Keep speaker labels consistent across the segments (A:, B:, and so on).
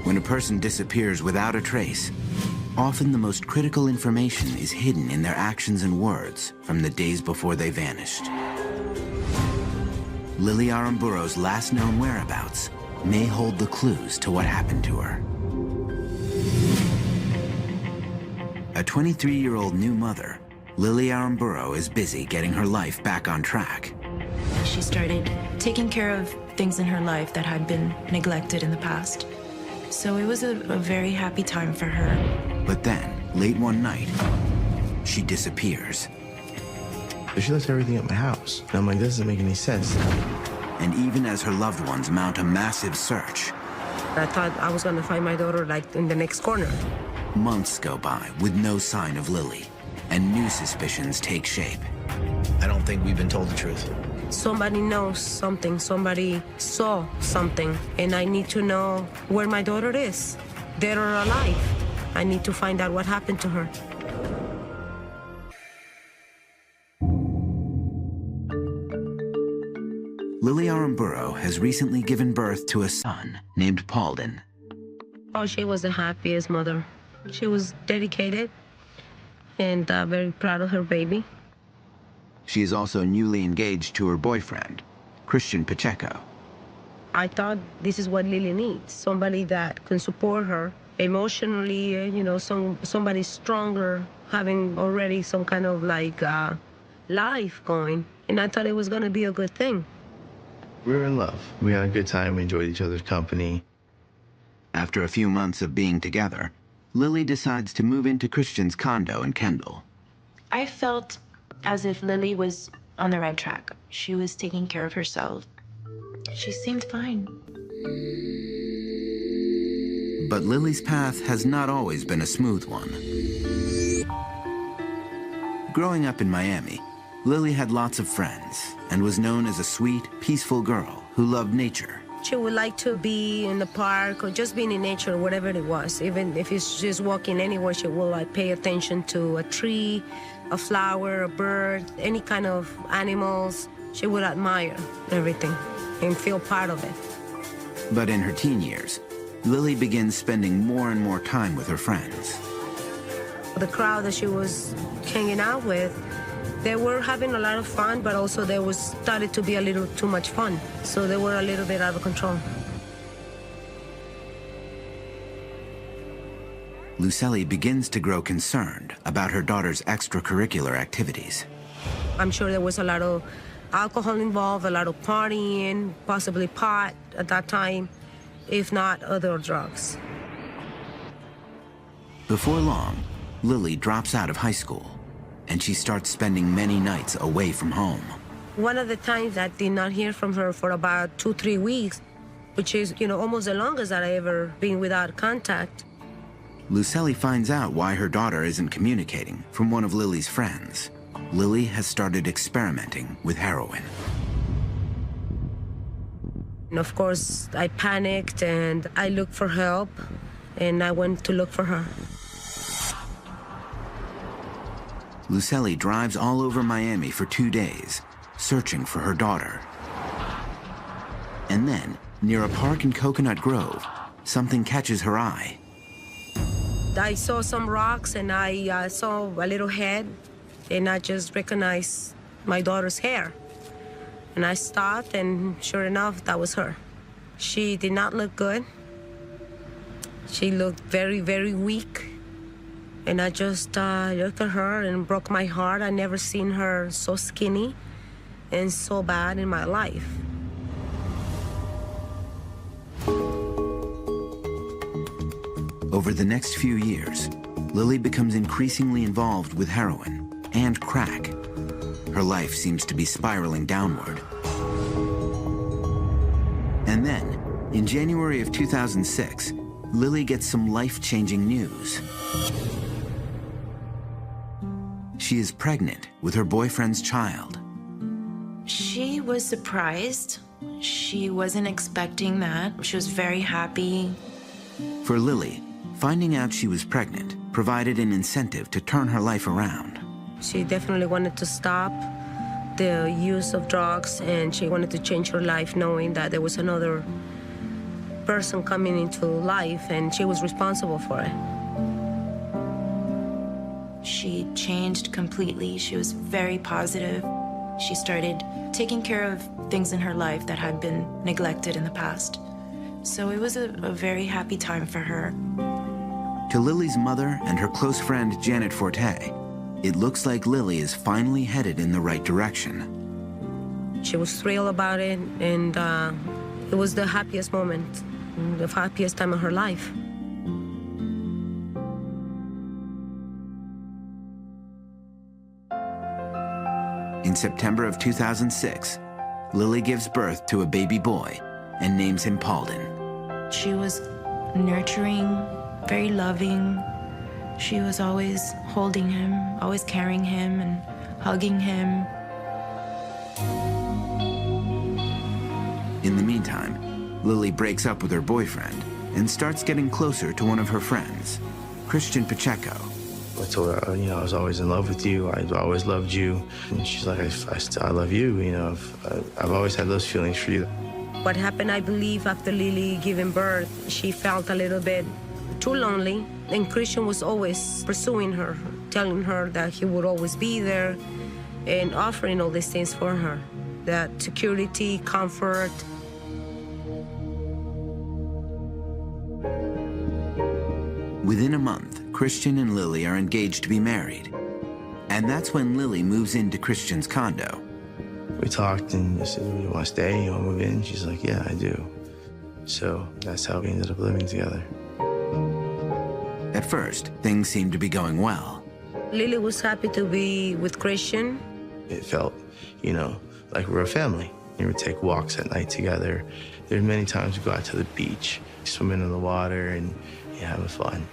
A: When a person disappears without a trace, often the most critical information is hidden in their actions and words from the days before they vanished. Lily Aramburo's last known whereabouts may hold the clues to what happened to her. A 23-year-old new mother, Lily Aramburo is busy getting her life back on track.
B: She started taking care of things in her life that had been neglected in the past. So it was a very happy time for her.
A: But then, late one night, she disappears.
C: She left everything at my house. And I'm like, this doesn't make any sense.
A: And even as her loved ones mount a massive search,
D: I thought I was gonna find my daughter like in the next corner.
A: months go by with no sign of Lily, and new suspicions take shape.
E: I don't think we've been told the truth.
D: Somebody knows something, somebody saw something, and I need to know where my daughter is, dead or alive. I need to find out what happened to her.
A: Lily Aramburo has recently given birth to a son named Paulden.
D: Oh, she was the happiest mother. She was dedicated and very proud of her baby.
A: She is also newly engaged to her boyfriend, Christian Pacheco.
D: I thought this is what Lily needs, somebody that can support her emotionally, you know, somebody stronger, having already some kind of like life going. And I thought it was gonna be a good thing.
C: We were in love. We had a good time. We enjoyed each other's company.
A: After a few months of being together, Lily decides to move into Christian's condo in Kendall.
B: I felt as if Lily was on the right track. She was taking care of herself. She seemed fine.
A: But Lily's path has not always been a smooth one. Growing up in Miami, Lily had lots of friends and was known as a sweet, peaceful girl who loved nature.
D: She would like to be in the park or just being in nature, whatever it was. Even if it's just walking anywhere, she will like pay attention to a tree, a flower, a bird, any kind of animals. She would admire everything and feel part of it.
A: But in her teen years, Lily begins spending more and more time with her friends.
D: The crowd that she was hanging out with, they were having a lot of fun, but also there was started to be a little too much fun. So they were a little bit out of control.
A: Lucely begins to grow concerned about her daughter's extracurricular activities.
D: I'm sure there was a lot of alcohol involved, a lot of partying, possibly pot at that time, if not other drugs.
A: Before long, Lily drops out of high school, and she starts spending many nights away from home.
D: One of the times I did not hear from her for about 2-3 weeks, which is, you know, almost the longest that I ever been without contact.
A: Lucely finds out why her daughter isn't communicating from one of Lily's friends. Lily has started experimenting with heroin.
D: And of course, I panicked and I looked for help, and I went to look for her.
A: Lucely drives all over Miami for 2 days, searching for her daughter. And then, near a park in Coconut Grove, something catches her eye.
D: I saw some rocks and I saw a little head, and I just recognized my daughter's hair. And I stopped, and sure enough, that was her. She did not look good. She looked very, very weak. And I just looked at her and broke my heart. I never seen her so skinny and so bad in my life.
A: Over the next few years, Lily becomes increasingly involved with heroin and crack. Her life seems to be spiraling downward. And then, in January of 2006, Lily gets some life-changing news. She is pregnant with her boyfriend's child.
B: She was surprised. She wasn't expecting that. She was very happy.
A: For Lily, finding out she was pregnant provided an incentive to turn her life around.
D: She definitely wanted to stop the use of drugs, and she wanted to change her life knowing that there was another person coming into life, and she was responsible for it.
B: She changed completely. She was very positive. She started taking care of things in her life that had been neglected in the past. So it was a very happy time for her.
A: To Lily's mother and her close friend Janet Forte, it looks like Lily is finally headed in the right direction.
D: She was thrilled about it, and it was the happiest moment, the happiest time of her life.
A: In September of 2006, Lily gives birth to a baby boy and names him Paulden.
B: She was nurturing, very loving. She was always holding him, always carrying him and hugging him.
A: In the meantime, Lily breaks up with her boyfriend and starts getting closer to one of her friends, Christian Pacheco.
C: I told her, I was always in love with you. I always loved you. And she's like, I love you. I've always had those feelings for you.
D: What happened, I believe, after Lily giving birth, she felt a little bit too lonely. And Christian was always pursuing her, telling her that he would always be there and offering all these things for her, that security, comfort.
A: Within a month, Christian and Lily are engaged to be married. And that's when Lily moves into Christian's condo.
C: We talked and I said, you want to stay? You want to move in? She's like, yeah, I do. So that's how we ended up living together.
A: At first, things seemed to be going well.
D: Lily was happy to be with Christian.
C: It felt, like we're a family. We would take walks at night together. There were many times we go out to the beach, swimming in the water and having fun.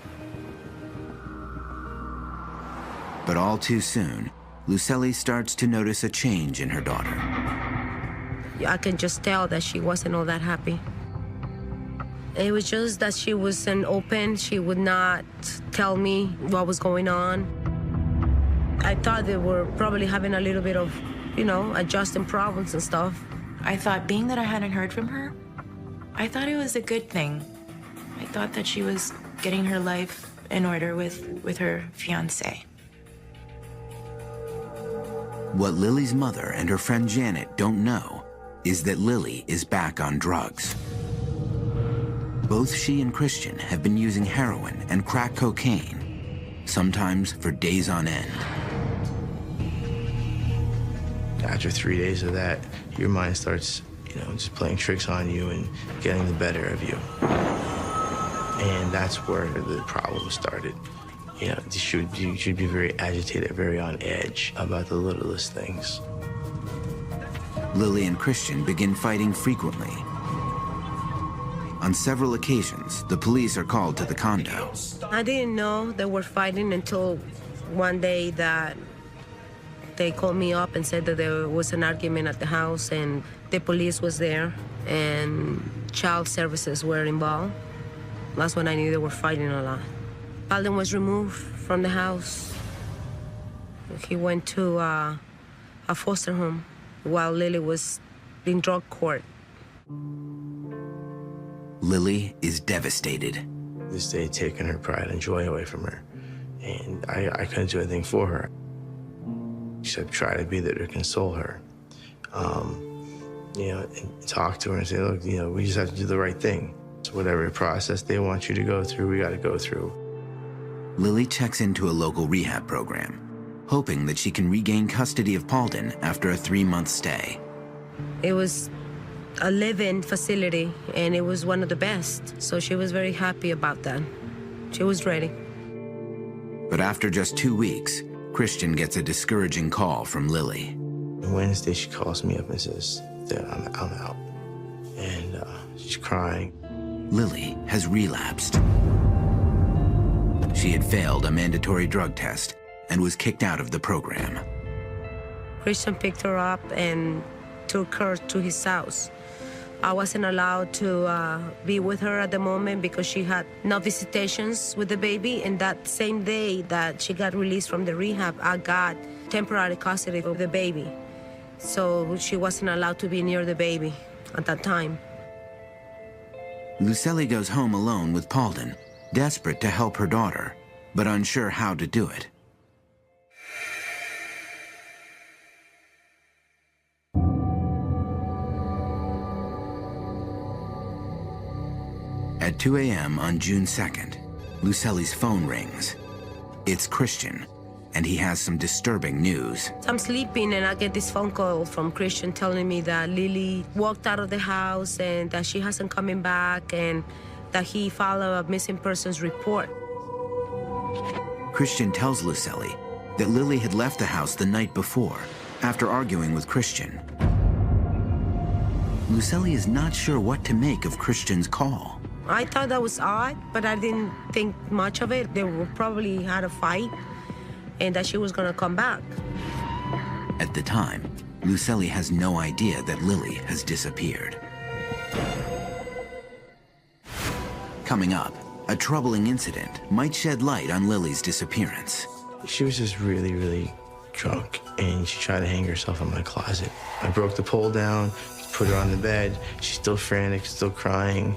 A: But all too soon, Lucely starts to notice a change in her daughter.
D: I can just tell that she wasn't all that happy. It was just that she wasn't open. She would not tell me what was going on. I thought they were probably having a little bit of, adjusting problems and stuff.
B: I thought, being that I hadn't heard from her, I thought it was a good thing. I thought that she was getting her life in order with her fiancé.
A: What Lily's mother and her friend Janet don't know is that Lily is back on drugs. Both she and Christian have been using heroin and crack cocaine, sometimes for days on end.
C: After 3 days of that, your mind starts, just playing tricks on you and getting the better of you. And that's where the problem started. You should be very agitated, very on edge about the littlest things.
A: Lily and Christian begin fighting frequently. On several occasions, the police are called to the condo.
D: I didn't know they were fighting until one day that they called me up and said that there was an argument at the house and the police was there and child services were involved. That's when I knew they were fighting a lot. Paulden was removed from the house. He went to a foster home while Lily was in drug court.
A: Lily is devastated.
C: This day had taken her pride and joy away from her. And I couldn't do anything for her. Except try to be there to console her. And talk to her and say, look, we just have to do the right thing. So whatever process they want you to go through, we got to go through.
A: Lily checks into a local rehab program, hoping that she can regain custody of Paulden after a 3-month stay.
D: It was a live-in facility, and it was one of the best. So she was very happy about that. She was ready.
A: But after just 2 weeks, Christian gets a discouraging call from Lily.
C: Wednesday, she calls me up and says that I'm out. And she's crying.
A: Lily has relapsed. She had failed a mandatory drug test and was kicked out of the program.
D: Christian picked her up and took her to his house. I wasn't allowed to be with her at the moment because she had no visitations with the baby. And that same day that she got released from the rehab, I got temporary custody of the baby. So she wasn't allowed to be near the baby at that time.
A: Lucely goes home alone with Paulden, desperate to help her daughter, but unsure how to do it. At 2 a.m. on June 2nd, Lucely's phone rings. It's Christian, and he has some disturbing news.
D: I'm sleeping and I get this phone call from Christian telling me that Lily walked out of the house and that she hasn't coming back and that he filed a missing persons report.
A: Christian tells Lucely that Lily had left the house the night before after arguing with Christian. Lucely is not sure what to make of Christian's call.
D: I thought that was odd, but I didn't think much of it. They probably had a fight and that she was gonna come back.
A: At the time, Lucely has no idea that Lily has disappeared. Coming up, a troubling incident might shed light on Lily's disappearance.
C: She was just really, really drunk, and she tried to hang herself in my closet. I broke the pole down, put her on the bed. She's still frantic, still crying.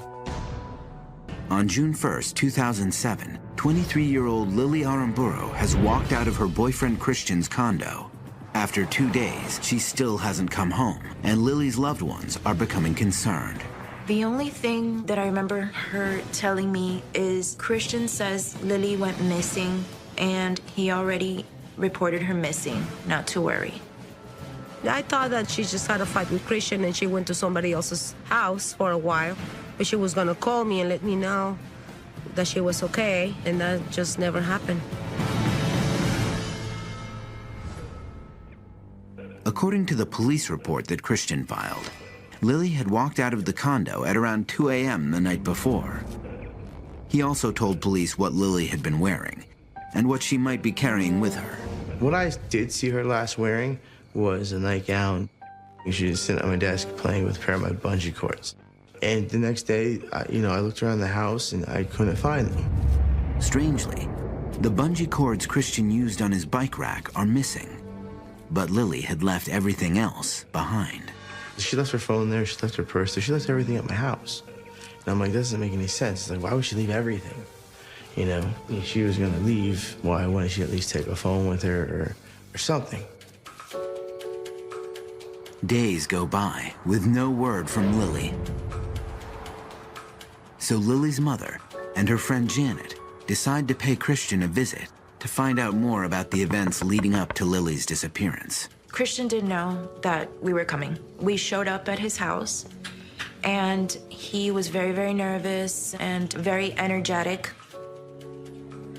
A: On June 1st, 2007, 23-year-old Lily Aramburu has walked out of her boyfriend Christian's condo. After 2 days, she still hasn't come home, and Lily's loved ones are becoming concerned.
B: The only thing that I remember her telling me is Christian says Lily went missing and he already reported her missing, not to worry.
D: I thought that she just had a fight with Christian and she went to somebody else's house for a while, but she was gonna call me and let me know that she was okay, and that just never happened.
A: According to the police report that Christian filed, Lily had walked out of the condo at around 2 a.m. the night before. He also told police what Lily had been wearing and what she might be carrying with her.
C: What I did see her last wearing was a nightgown. She was sitting at my desk playing with a pair of my bungee cords. And the next day, I looked around the house and I couldn't find them.
A: Strangely, the bungee cords Christian used on his bike rack are missing, but Lily had left everything else behind.
C: She left her phone there, she left her purse there, she left everything at my house. And I'm like, that doesn't make any sense. It's like, why would she leave everything? If she was gonna leave, why wouldn't she at least take a phone with her or something?
A: Days go by with no word from Lily. So Lily's mother and her friend Janet decide to pay Christian a visit to find out more about the events leading up to Lily's disappearance.
B: Christian didn't know that we were coming. We showed up at his house and he was very, very nervous and very energetic.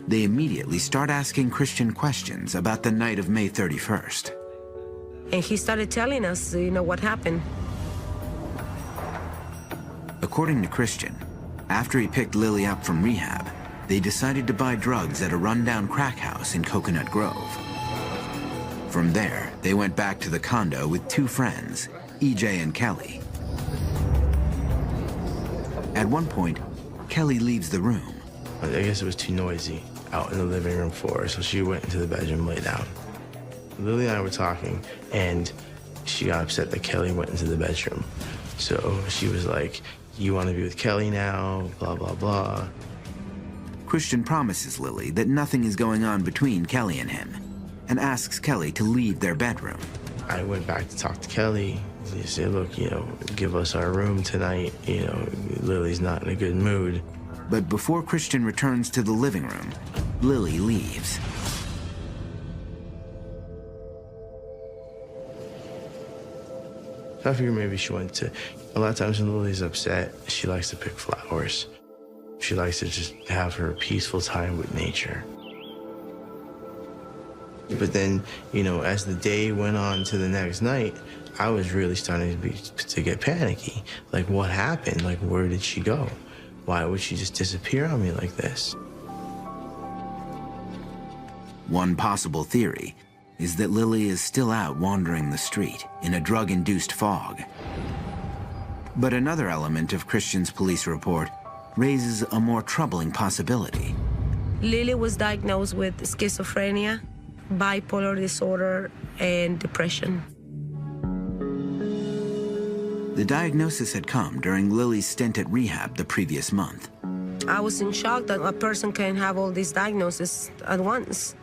A: They immediately start asking Christian questions about the night of May 31st.
D: And he started telling us, what happened.
A: According to Christian, after he picked Lily up from rehab, they decided to buy drugs at a rundown crack house in Coconut Grove. From there, they went back to the condo with two friends, EJ and Kelly. At one point, Kelly leaves the room.
C: I guess it was too noisy out in the living room for her, so she went into the bedroom, lay down. Lily and I were talking, and she got upset that Kelly went into the bedroom. So she was like, you want to be with Kelly now, blah, blah, blah.
A: Christian promises Lily that nothing is going on between Kelly and him, and asks Kelly to leave their bedroom.
C: I went back to talk to Kelly. He said, look, give us our room tonight. Lily's not in a good mood.
A: But before Christian returns to the living room, Lily leaves.
C: I figured maybe she went to, a lot of times when Lily's upset, she likes to pick flowers. She likes to just have her peaceful time with nature. But then, as the day went on to the next night, I was really starting to get panicky. Like, what happened? Like, where did she go? Why would she just disappear on me like this?
A: One possible theory is that Lily is still out wandering the street in a drug-induced fog. But another element of Christian's police report raises a more troubling possibility.
D: Lily was diagnosed with schizophrenia, bipolar disorder, and depression.
A: The diagnosis had come during Lily's stint at rehab the previous month.
D: I was in shock that a person can have all these diagnoses at once.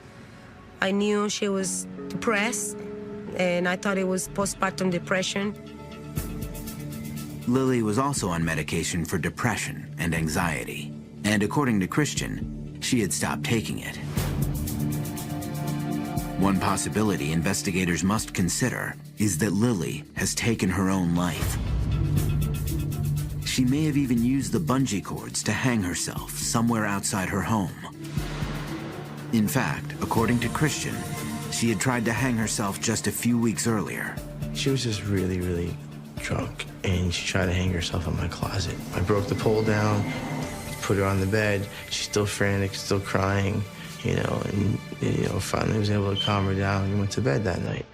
D: I knew she was depressed, and I thought it was postpartum depression.
A: Lily was also on medication for depression and anxiety, and according to Christian, she had stopped taking it. One possibility investigators must consider is that Lily has taken her own life. She may have even used the bungee cords to hang herself somewhere outside her home. In fact, according to Christian, she had tried to hang herself just a few weeks earlier.
C: She was just really, really drunk, and she tried to hang herself in my closet. I broke the pole down, put her on the bed. She's still frantic, still crying, and finally was able to calm her down and went to bed that night.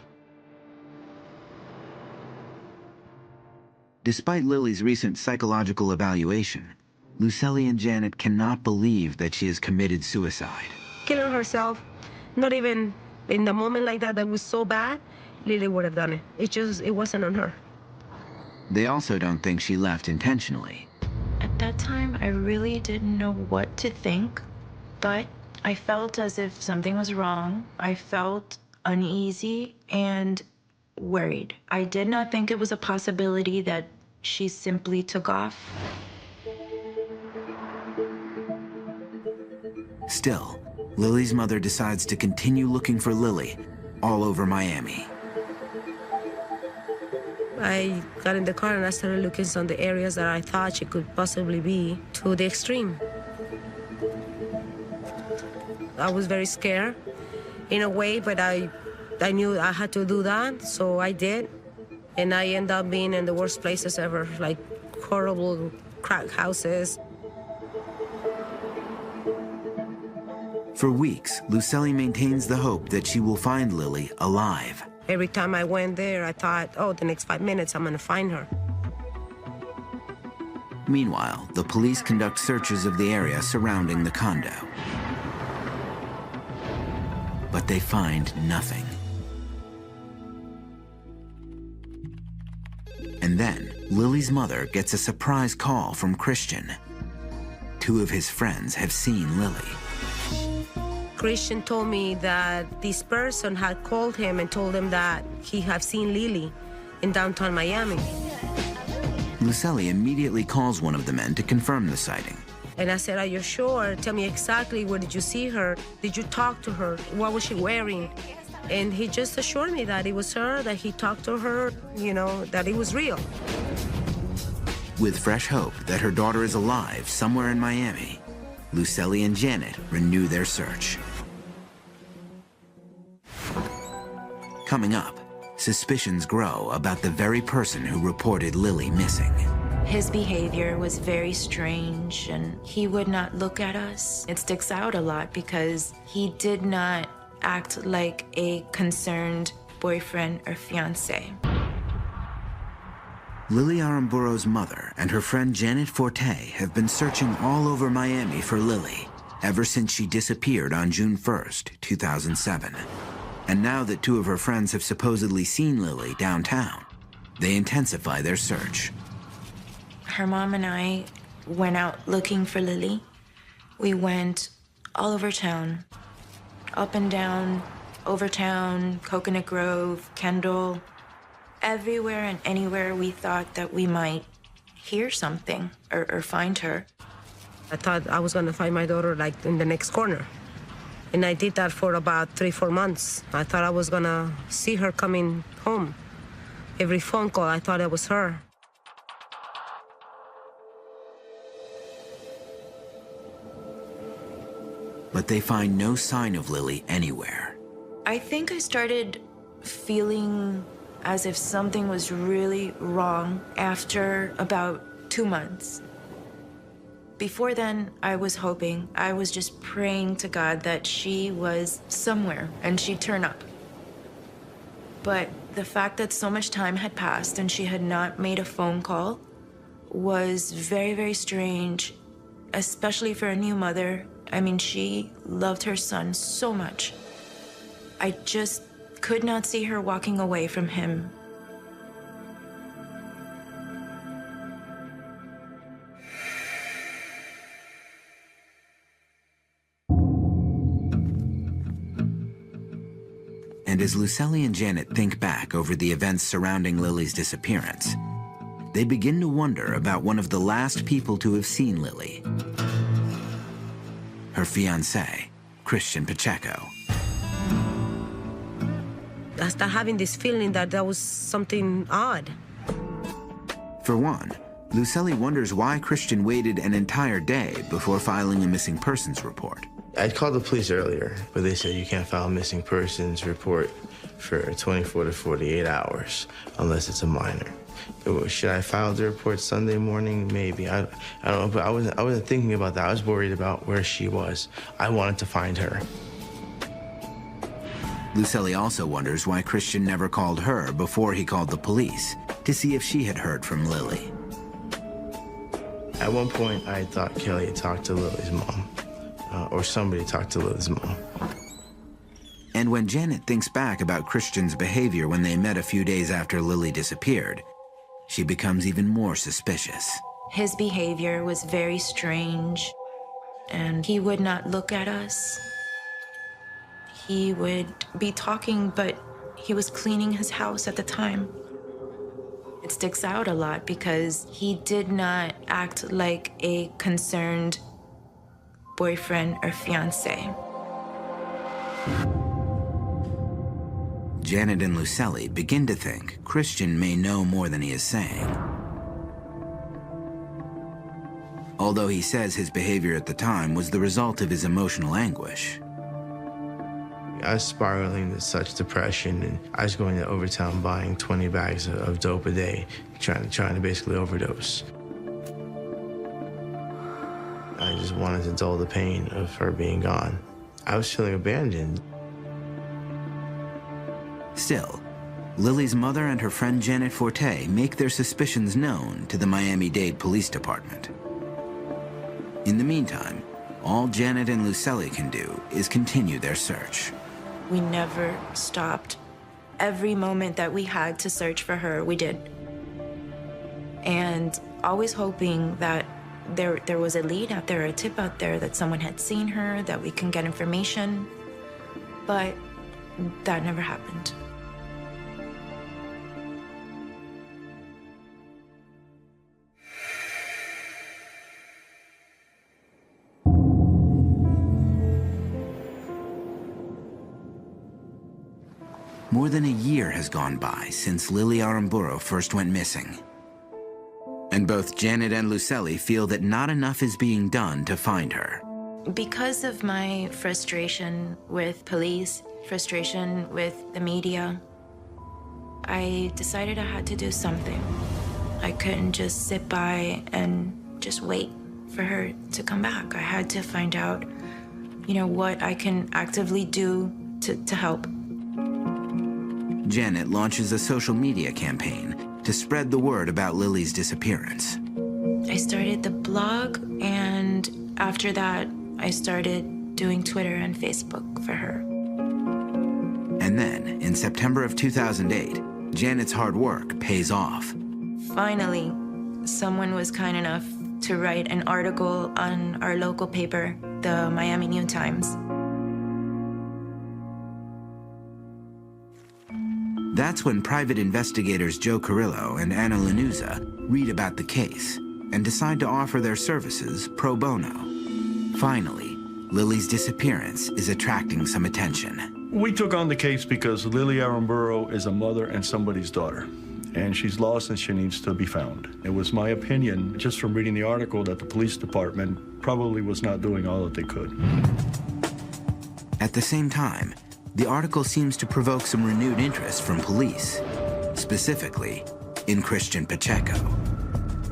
A: Despite Lily's recent psychological evaluation, Lucely and Janet cannot believe that she has committed suicide.
D: Killing herself, not even in the moment like that was so bad, Lily would have done it. It wasn't on her.
A: They also don't think she left intentionally.
B: At that time, I really didn't know what to think, but I felt as if something was wrong. I felt uneasy and worried. I did not think it was a possibility that she simply took off.
A: Still, Lily's mother decides to continue looking for Lily all over Miami.
D: I got in the car and I started looking on the areas that I thought she could possibly be, to the extreme. I was very scared in a way, but I knew I had to do that, so I did. And I ended up being in the worst places ever, like horrible crack houses.
A: For weeks, Lucely maintains the hope that she will find Lily alive.
D: Every time I went there, I thought, oh, the next 5 minutes, I'm gonna find her.
A: Meanwhile, the police conduct searches of the area surrounding the condo. But they find nothing. And then, Lily's mother gets a surprise call from Christian. Two of his friends have seen Lily.
D: Christian told me that this person had called him and told him that he had seen Lily in downtown Miami.
A: Lucely immediately calls one of the men to confirm the sighting.
D: And I said, are you sure? Tell me exactly, where did you see her? Did you talk to her? What was she wearing? And he just assured me that it was her, that he talked to her, that it was real.
A: With fresh hope that her daughter is alive somewhere in Miami, Lucely and Janet renew their search. Coming up, suspicions grow about the very person who reported Lily missing.
B: His behavior was very strange, and he would not look at us. It sticks out a lot because he did not act like a concerned boyfriend or fiancé.
A: Lily Aramburo's mother and her friend Janet Forte have been searching all over Miami for Lily ever since she disappeared on June 1st, 2007. And now that two of her friends have supposedly seen Lily downtown, they intensify their search.
B: Her mom and I went out looking for Lily. We went all over town, up and down, over town, Coconut Grove, Kendall. Everywhere and anywhere we thought that we might hear something or find her.
D: I thought I was gonna find my daughter like in the next corner. And I did that for about 3-4 months. I thought I was gonna see her coming home. Every phone call, I thought it was her.
A: But they find no sign of Lily anywhere.
B: I think I started feeling as if something was really wrong after about 2 months. Before then, I was hoping, I was just praying to God that she was somewhere and she'd turn up. But the fact that so much time had passed and she had not made a phone call was very, very strange, especially for a new mother. I mean, she loved her son so much. I just could not see her walking away from him.
A: And as Lucely and Janet think back over the events surrounding Lily's disappearance, they begin to wonder about one of the last people to have seen Lily. Her fiancé, Christian Pacheco.
D: I started having this feeling that there was something odd.
A: For one, Lucely wonders why Christian waited an entire day before filing a missing persons report.
C: I called the police earlier, but they said you can't file a missing persons report for 24 to 48 hours unless it's a minor. Should I file the report Sunday morning? Maybe. I don't know, but I wasn't thinking about that. I was worried about where she was. I wanted to find her.
A: Lucely also wonders why Christian never called her before he called the police to see if she had heard from Lily.
C: At one point, I thought Kelly had talked to Lily's mom, or somebody talked to Lily's mom.
A: And when Janet thinks back about Christian's behavior when they met a few days after Lily disappeared, she becomes even more suspicious.
B: His behavior was very strange, and he would not look at us. He would be talking, but he was cleaning his house at the time. It sticks out a lot because he did not act like a concerned boyfriend or fiancé.
A: Janet and Lucely begin to think Christian may know more than he is saying. Although he says his behavior at the time was the result of his emotional anguish.
C: I was spiraling into such depression, and I was going to Overtown buying 20 bags of dope a day, trying to basically overdose. I just wanted to dull the pain of her being gone. I was feeling abandoned.
A: Still, Lily's mother and her friend Janet Forte make their suspicions known to the Miami-Dade Police Department. In the meantime, all Janet and Lucely can do is continue their search.
B: We never stopped. Every moment that we had to search for her, we did. And always hoping that there was a lead out there, a tip out there, that someone had seen her, that we can get information. But that never happened.
A: More than a year has gone by since Lily Aramburu first went missing. And both Janet and Lucely feel that not enough is being done to find her.
B: Because of my frustration with police, frustration with the media, I decided I had to do something. I couldn't just sit by and just wait for her to come back. I had to find out, what I can actively do to help.
A: Janet launches a social media campaign to spread the word about Lily's disappearance.
B: I started the blog, and after that, I started doing Twitter and Facebook for her.
A: And then, in September of 2008, Janet's hard work pays off.
B: Finally, someone was kind enough to write an article on our local paper, the Miami New Times.
A: That's when private investigators Joe Carrillo and Anna Lanuza read about the case and decide to offer their services pro bono. Finally, Lily's disappearance is attracting some attention.
F: We took on the case because Lily Aramburu is a mother and somebody's daughter, and she's lost and she needs to be found. It was my opinion, just from reading the article, that the police department probably was not doing all that they could.
A: At the same time, the article seems to provoke some renewed interest from police, specifically in Christian Pacheco.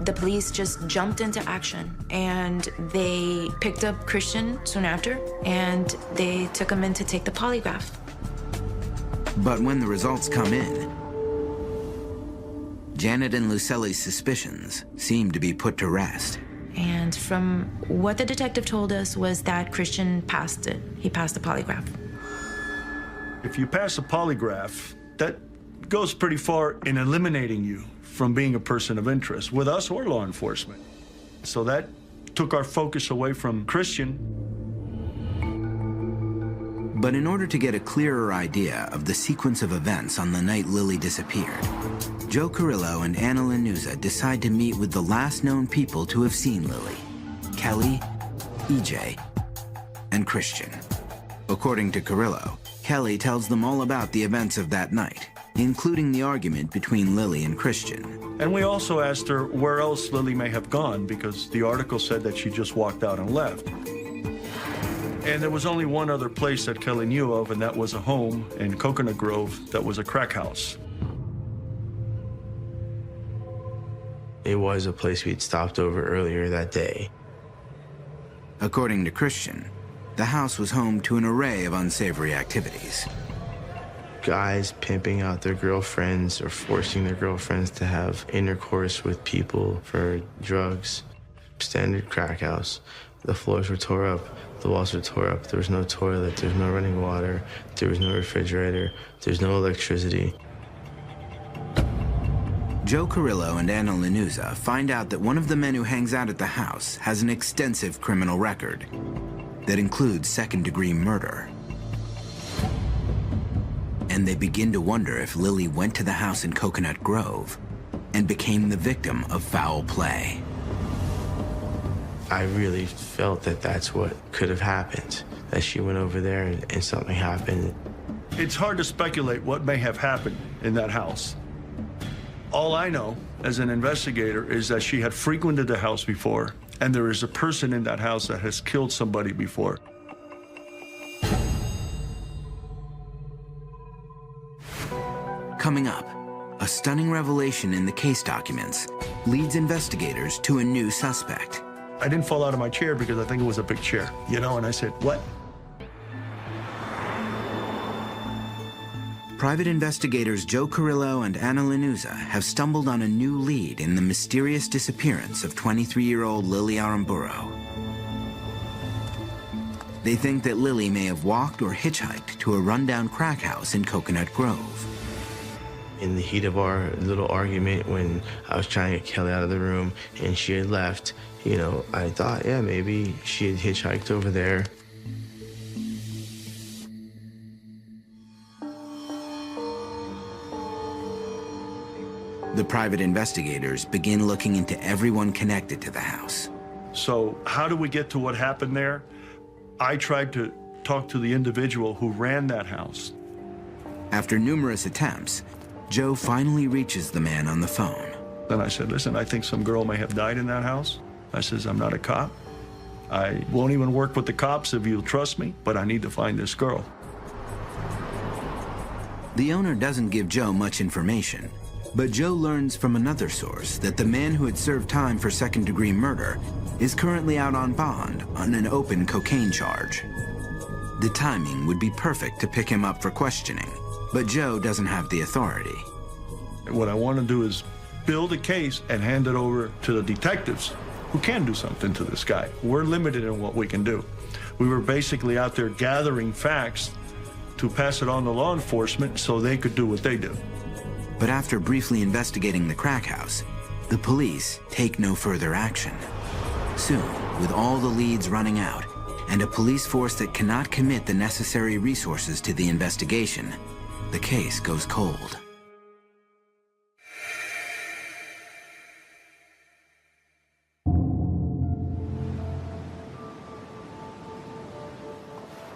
B: The police just jumped into action, and they picked up Christian soon after, and they took him in to take the polygraph.
A: But when the results come in, Janet and Lucely's suspicions seem to be put to rest.
B: And from what the detective told us was that Christian passed it. He passed the polygraph.
F: If you pass a polygraph, that goes pretty far in eliminating you from being a person of interest with us or law enforcement. So that took our focus away from Christian.
A: But in order to get a clearer idea of the sequence of events on the night Lily disappeared, Joe Carrillo and Anna Lanuza decide to meet with the last known people to have seen Lily: Kelly, EJ, and Christian. According to Carrillo, Kelly tells them all about the events of that night, including the argument between Lily and Christian.
F: And we also asked her where else Lily may have gone, because the article said that she just walked out and left. And there was only one other place that Kelly knew of, and that was a home in Coconut Grove that was a crack house.
C: It was a place we'd stopped over earlier that day.
A: According to Christian, the house was home to an array of unsavory activities.
C: Guys pimping out their girlfriends or forcing their girlfriends to have intercourse with people for drugs. Standard crack house. The floors were tore up, the walls were tore up. There was no toilet, there was no running water, there was no refrigerator, there's no electricity.
A: Joe Carrillo and Anna Lanuza find out that one of the men who hangs out at the house has an extensive criminal record that includes second-degree murder. And they begin to wonder if Lily went to the house in Coconut Grove and became the victim of foul play.
C: I really felt that that's what could have happened, that she went over there and something happened.
F: It's hard to speculate what may have happened in that house. All I know as an investigator is that she had frequented the house before, and there is a person in that house that has killed somebody before.
A: Coming up, a stunning revelation in the case documents leads investigators to a new suspect.
F: I didn't fall out of my chair because I think it was a big chair, you know, and I said, what?
A: Private investigators Joe Carrillo and Anna Lanuza have stumbled on a new lead in the mysterious disappearance of 23-year-old Lily Aramburu. They think that Lily may have walked or hitchhiked to a rundown crack house in Coconut Grove.
C: In the heat of our little argument, when I was trying to get Kelly out of the room and she had left, you know, I thought, yeah, maybe she had hitchhiked over there.
A: The private investigators begin looking into everyone connected to the house.
F: So how do we get to what happened there? I tried to talk to the individual who ran that house.
A: After numerous attempts, Joe finally reaches the man on the phone.
F: Then I said, listen, I think some girl may have died in that house. I says, I'm not a cop. I won't even work with the cops if you'll trust me, but I need to find this girl.
A: The owner doesn't give Joe much information, but Joe learns from another source that the man who had served time for second-degree murder is currently out on bond on an open cocaine charge. The timing would be perfect to pick him up for questioning, but Joe doesn't have the authority.
F: What I want to do is build a case and hand it over to the detectives who can do something to this guy. We're limited in what we can do. We were basically out there gathering facts to pass it on to law enforcement so they could do what they do.
A: But after briefly investigating the crack house, the police take no further action. Soon, with all the leads running out and a police force that cannot commit the necessary resources to the investigation, the case goes cold.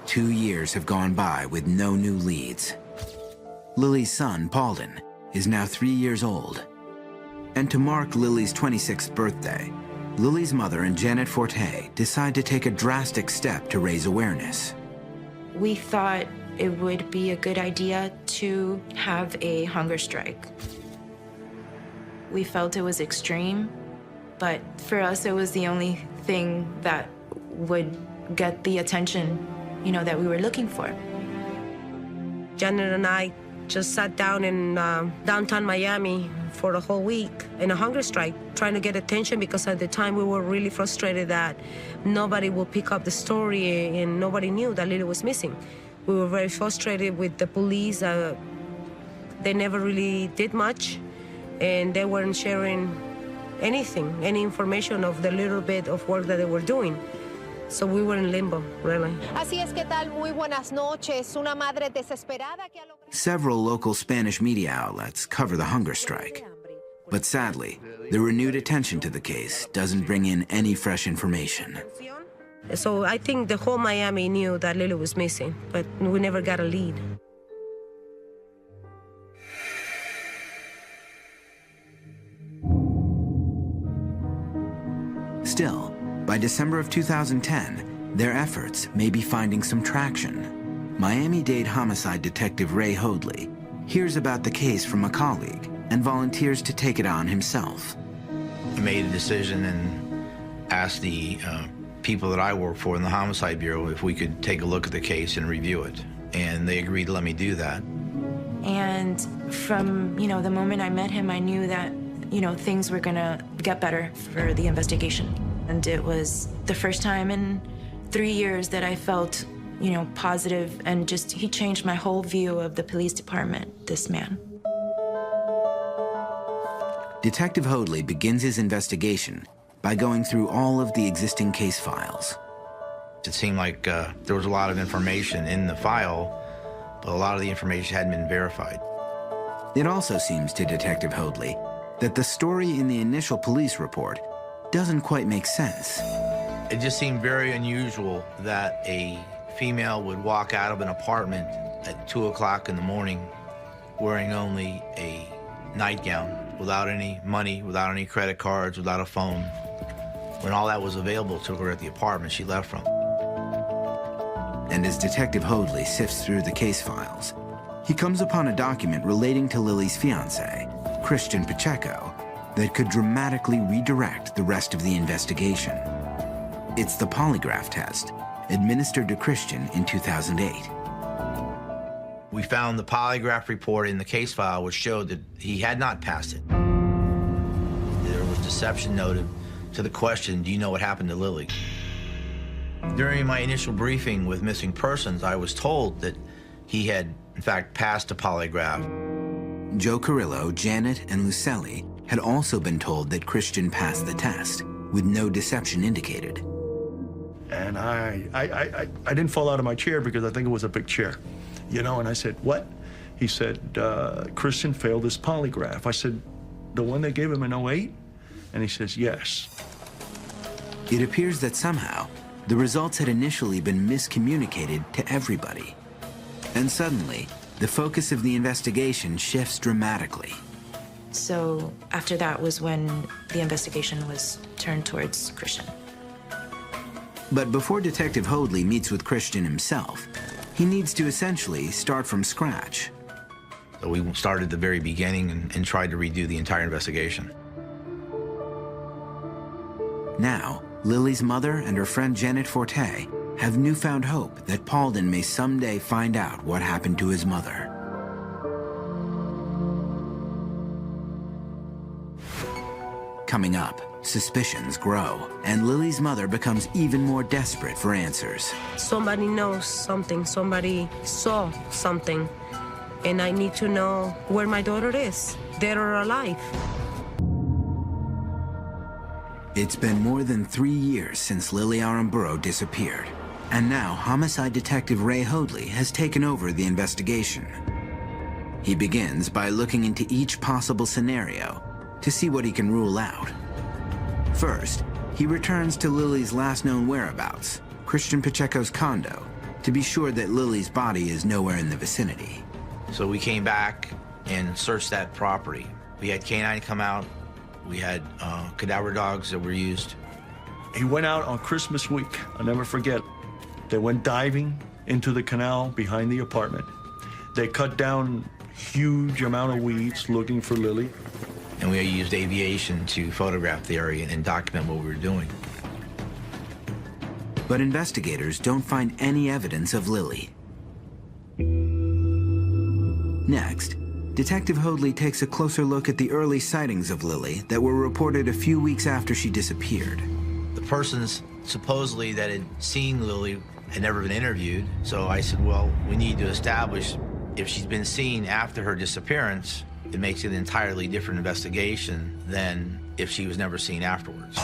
A: Two years have gone by with no new leads. Lily's son, Paulden, is now 3 years old. And to mark Lily's 26th birthday, Lily's mother and Janet Forte decide to take a drastic step to raise awareness.
B: We thought it would be a good idea to have a hunger strike. We felt it was extreme, but for us it was the only thing that would get the attention, you know, that we were looking for.
D: Janet and I just sat down in downtown Miami for a whole week in a hunger strike, trying to get attention, because at the time we were really frustrated that nobody would pick up the story and nobody knew that Lily was missing. We were very frustrated with the police. They never really did much, and they weren't sharing anything, any information of the little bit of work that they were doing. So we were in limbo, really.
G: Así es que tal, muy buenas noches. Una madre desesperada que ha logrado...
A: Several local Spanish media outlets cover the hunger strike. But sadly, the renewed attention to the case doesn't bring in any fresh information.
D: So I think the whole Miami knew that Lily was missing, but we never got a lead.
A: Still, by December of 2010, their efforts may be finding some traction. Miami-Dade homicide detective Ray Hoadley hears about the case from a colleague and volunteers to take it on himself.
E: I made a decision and asked the people that I work for in the Homicide Bureau if we could take a look at the case and review it. And they agreed to let me do that.
B: And from, the moment I met him, I knew that, things were gonna get better for the investigation. And it was the first time in 3 years that I felt, positive, and he changed my whole view of the police department, this man.
A: Detective Hoadley begins his investigation by going through all of the existing case files.
E: It seemed like there was a lot of information in the file, but a lot of the information hadn't been verified.
A: It also seems to Detective Hoadley that the story in the initial police report doesn't quite make sense.
E: It just seemed very unusual that a female would walk out of an apartment at 2 o'clock in the morning wearing only a nightgown, without any money, without any credit cards, without a phone, when all that was available to her at the apartment she left from.
A: And as Detective Hoadley sifts through the case files, he comes upon a document relating to Lily's fiancé, Christian Pacheco, that could dramatically redirect the rest of the investigation. It's the polygraph test administered to Christian in 2008.
E: We found the polygraph report in the case file which showed that he had not passed it. There was deception noted to the question, do you know what happened to Lily? During my initial briefing with missing persons, I was told that he had, in fact, passed a polygraph.
A: Joe Carrillo, Janet, and Lucelli had also been told that Christian passed the test, with no deception indicated.
F: And I didn't fall out of my chair because I think it was a big chair, and I said, what? He said, Christian failed his polygraph. I said, the one they gave him in '08? And he says, yes.
A: It appears that somehow the results had initially been miscommunicated to everybody. And suddenly, the focus of the investigation shifts dramatically.
B: So after that was when the investigation was turned towards Christian.
A: But before Detective Hoadley meets with Christian himself, he needs to essentially start from scratch.
E: So we started at the very beginning and tried to redo the entire investigation.
A: Now, Lily's mother and her friend Janet Forte have newfound hope that Paulden may someday find out what happened to his mother. Coming up, suspicions grow, and Lily's mother becomes even more desperate for answers.
D: Somebody knows something, somebody saw something, and I need to know where my daughter is, dead or alive.
A: It's been more than 3 years since Lily Aramburu disappeared, and now homicide detective Ray Hoadley has taken over the investigation. He begins by looking into each possible scenario to see what he can rule out. First, he returns to Lily's last known whereabouts, Christian Pacheco's condo, to be sure that Lily's body is nowhere in the vicinity.
E: So we came back and searched that property. We had canine come out. We had cadaver dogs that were used.
F: He went out on Christmas week. I'll never forget. They went diving into the canal behind the apartment. They cut down huge amount of weeds looking for Lily.
E: And we used aviation to photograph the area and document what we were doing.
A: But investigators don't find any evidence of Lily. Next, Detective Hoadley takes a closer look at the early sightings of Lily that were reported a few weeks after she disappeared.
E: The persons supposedly that had seen Lily had never been interviewed, so I said, well, we need to establish if she's been seen after her disappearance. It makes it an entirely different investigation than if she was never seen afterwards.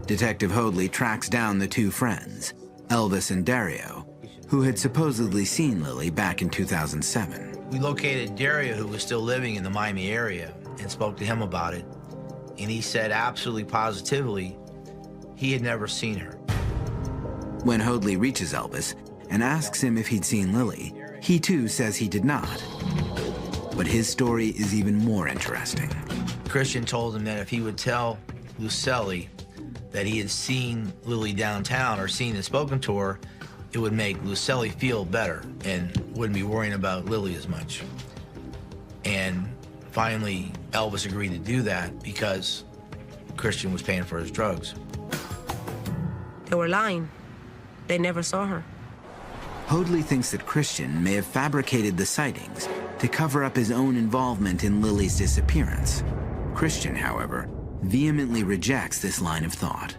A: Detective Hoadley tracks down the two friends, Elvis and Dario, who had supposedly seen Lily back in 2007.
E: We located Dario, who was still living in the Miami area, and spoke to him about it. And he said absolutely positively he had never seen her.
A: When Hoadley reaches Elvis and asks him if he'd seen Lily, he too says he did not. But his story is even more interesting.
E: Christian told him that if he would tell Lucelli that he had seen Lily downtown or seen and spoken to her, it would make Lucelli feel better and wouldn't be worrying about Lily as much. And finally, Elvis agreed to do that because Christian was paying for his drugs.
D: They were lying. They never saw her.
A: Hoadley thinks that Christian may have fabricated the sightings to cover up his own involvement in Lily's disappearance. Christian, however, vehemently rejects this line of thought.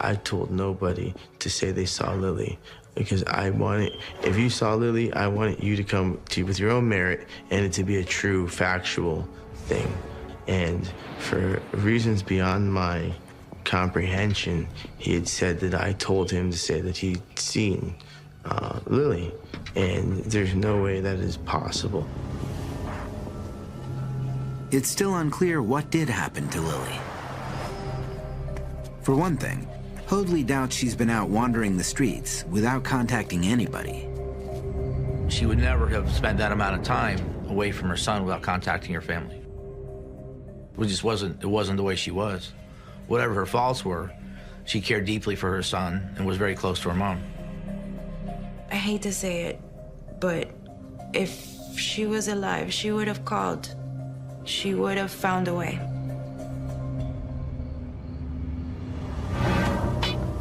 C: I told nobody to say they saw Lily because I wanted, if you saw Lily, I wanted you to come to with your own merit and it to be a true, factual thing. And for reasons beyond my comprehension, he had said that I told him to say that he'd seen Lily, and there's no way that is possible.
A: It's still unclear what did happen to Lily. For one thing, Hoadley doubts she's been out wandering the streets without contacting anybody.
E: She would never have spent that amount of time away from her son without contacting her family. It wasn't the way she was. Whatever her faults were, she cared deeply for her son and was very close to her mom.
B: I hate to say it, but if she was alive, she would have called. She would have found a way.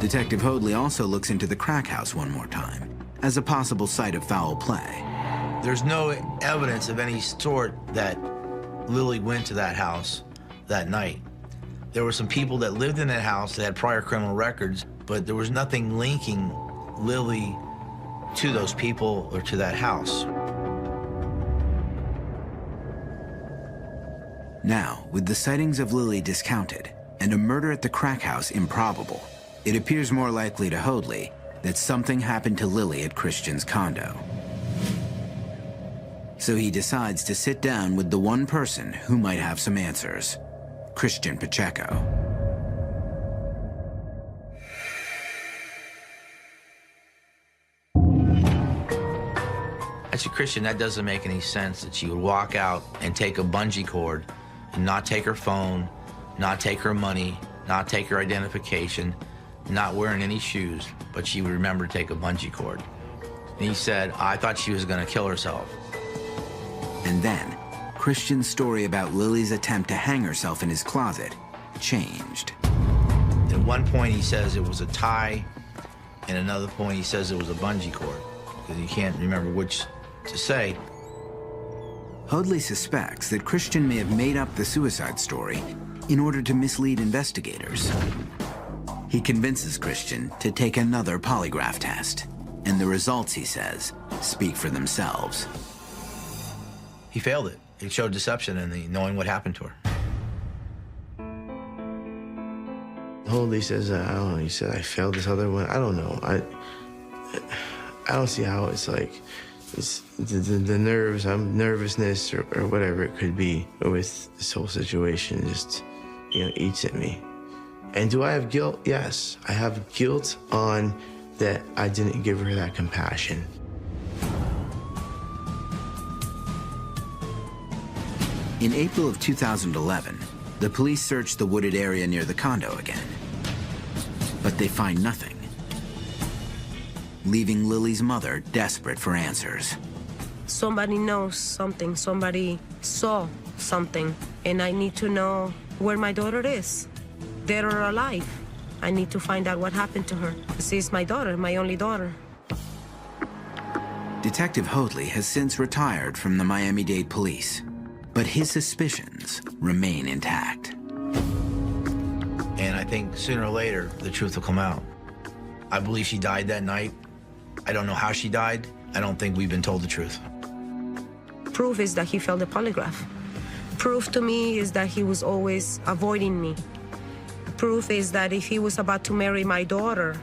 A: Detective Hoadley also looks into the crack house one more time as a possible site of foul play.
E: There's no evidence of any sort that Lily went to that house that night. There were some people that lived in that house that had prior criminal records, but there was nothing linking Lily to those people or to that house.
A: Now, with the sightings of Lily discounted and a murder at the crack house improbable, it appears more likely to Hoadley that something happened to Lily at Christian's condo. So he decides to sit down with the one person who might have some answers, Christian Pacheco.
E: I said, Christian, that doesn't make any sense that she would walk out and take a bungee cord and not take her phone, not take her money, not take her identification, not wearing any shoes, but she would remember to take a bungee cord. And he said, I thought she was going to kill herself.
A: And then, Christian's story about Lily's attempt to hang herself in his closet changed.
E: At one point, he says it was a tie, and another point, he says it was a bungee cord, because he can't remember which to say.
A: Hoadley suspects that Christian may have made up the suicide story in order to mislead investigators. He convinces Christian to take another polygraph test, and the results, he says, speak for themselves.
E: He failed it. It showed deception in the knowing what happened to her.
C: Hoadley says, I don't know, he said, I failed this other one. I don't know. I don't see how it's like, it's the nerves, nervousness or whatever it could be with this whole situation just, eats at me. And do I have guilt? Yes. I have guilt on that I didn't give her that compassion.
A: In April of 2011, the police searched the wooded area near the condo again. But they find nothing, leaving Lily's mother desperate for answers.
D: Somebody knows something, somebody saw something, and I need to know where my daughter is, dead or alive. I need to find out what happened to her. She's my daughter, my only daughter.
A: Detective Hoadley has since retired from the Miami-Dade police, but his suspicions remain intact.
E: And I think sooner or later, the truth will come out. I believe she died that night. I don't know how she died. I don't think we've been told the truth.
D: Proof is that he failed the polygraph. Proof to me is that he was always avoiding me. proof is that if he was about to marry my daughter,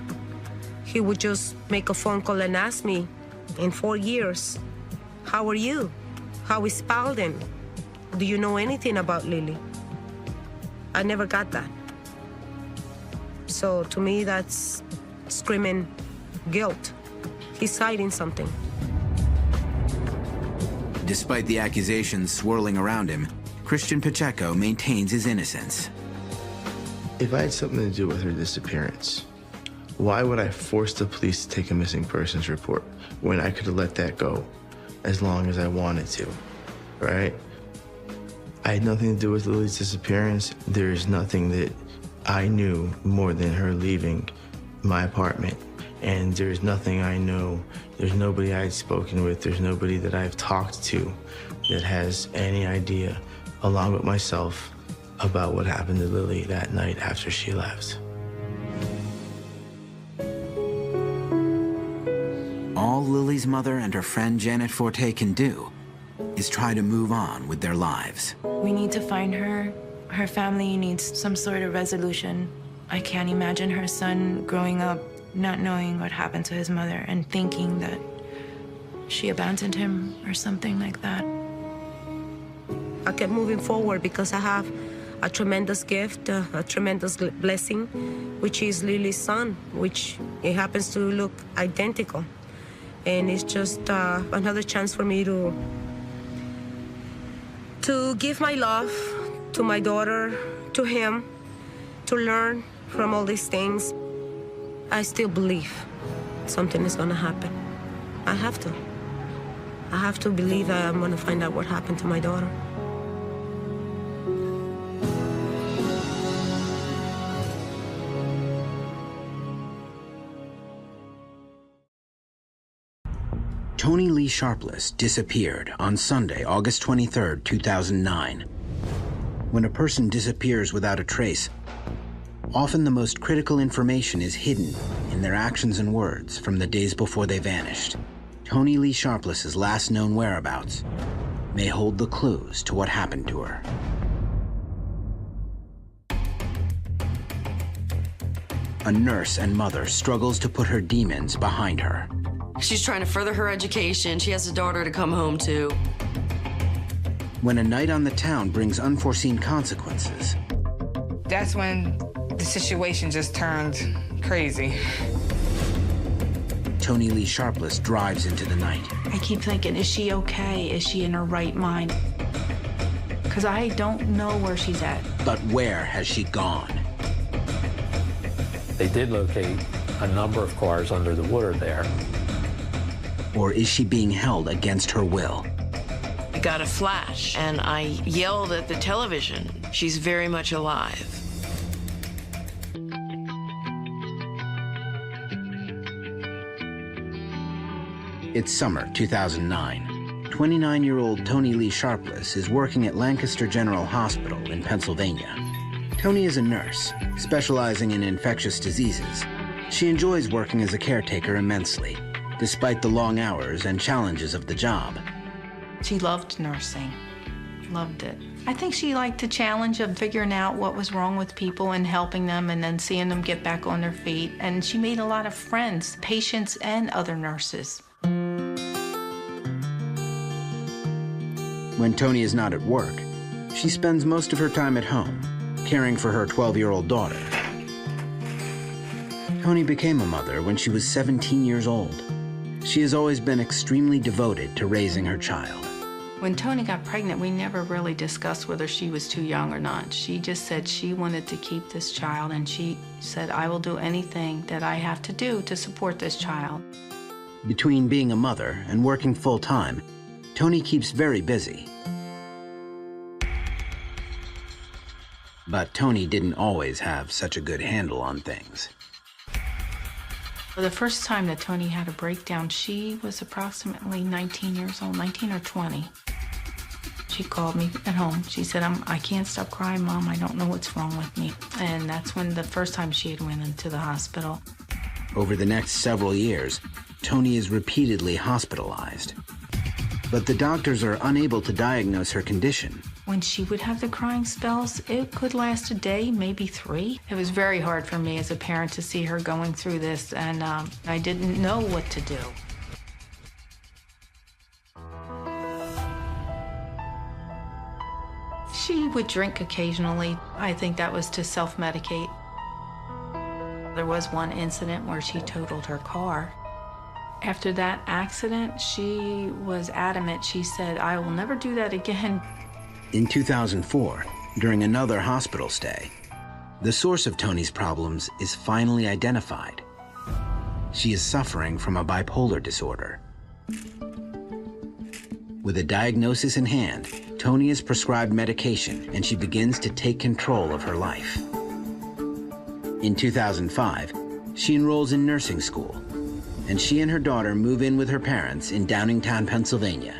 D: he would just make a phone call and ask me in 4 years, how are you? How is Spalding? Do you know anything about Lily? I never got that. So to me, that's screaming guilt. He's hiding something.
A: Despite the accusations swirling around him, Christian Pacheco maintains his innocence.
C: If I had something to do with her disappearance, why would I force the police to take a missing persons report when I could have let that go as long as I wanted to, right? I had nothing to do with Lily's disappearance. There's nothing that I knew more than her leaving my apartment. And there's nothing I know. There's nobody I'd spoken with. There's nobody that I've talked to that has any idea, along with myself, about what happened to Lily that night after she left.
A: All Lily's mother and her friend Janet Forte can do is try to move on with their lives.
B: We need to find her. Her family needs some sort of resolution. I can't imagine her son growing up not knowing what happened to his mother and thinking that she abandoned him or something like that.
D: I kept moving forward because I have a tremendous gift, a tremendous blessing, which is Lily's son, which it happens to look identical. And it's just another chance for me to give my love to my daughter, to him, to learn from all these things. I still believe something is gonna happen. I have to. I have to believe that I'm gonna find out what happened to my daughter.
A: Tony Lee Sharpless disappeared on Sunday, August 23, 2009. When a person disappears without a trace, often the most critical information is hidden in their actions and words from the days before they vanished. Tony Lee Sharpless's last known whereabouts may hold the clues to what happened to her. A nurse and mother struggles to put her demons behind her.
H: She's trying to further her education. She has a daughter to come home to.
A: When a night on the town brings unforeseen consequences,
I: that's when the situation just turned crazy.
A: Tony Lee Sharpless drives into the night.
J: I keep thinking, is she okay? Is she in her right mind? Because I don't know where she's at.
A: But where has she gone?
K: They did locate a number of cars under the water there.
A: Or is she being held against her will?
H: I got a flash, and I yelled at the television. She's very much alive.
A: It's summer 2009. 29-year-old Tony Lee Sharpless is working at Lancaster General Hospital in Pennsylvania. Tony is a nurse, specializing in infectious diseases. She enjoys working as a caretaker immensely, despite the long hours and challenges of the job.
J: She loved nursing, loved it. I think she liked the challenge of figuring out what was wrong with people and helping them and then seeing them get back on their feet. And she made a lot of friends, patients and other nurses.
A: When Tony is not at work, she spends most of her time at home, caring for her 12-year-old daughter. Tony became a mother when she was 17 years old. She has always been extremely devoted to raising her child.
J: When Tony got pregnant, we never really discussed whether she was too young or not. She just said she wanted to keep this child, and she said, I will do anything that I have to do to support this child.
A: Between being a mother and working full-time, Tony keeps very busy. But Tony didn't always have such a good handle on things.
J: The first time that Tony had a breakdown, she was approximately 19 years old, 19 or 20. She called me at home. She said, I can't stop crying, Mom. I don't know what's wrong with me. And that's when the first time she had went into the hospital.
A: Over the next several years, Tony is repeatedly hospitalized. But the doctors are unable to diagnose her condition.
J: When she would have the crying spells, it could last a day, maybe 3. It was very hard for me as a parent to see her going through this, and I didn't know what to do. She would drink occasionally. I think that was to self-medicate. There was one incident where she totaled her car. After that accident, she was adamant. She said, "I will never do that again."
A: In 2004, during another hospital stay, the source of Tony's problems is finally identified. She is suffering from a bipolar disorder. With a diagnosis in hand, Tony is prescribed medication and she begins to take control of her life. In 2005, she enrolls in nursing school, and she and her daughter move in with her parents in Downingtown, Pennsylvania.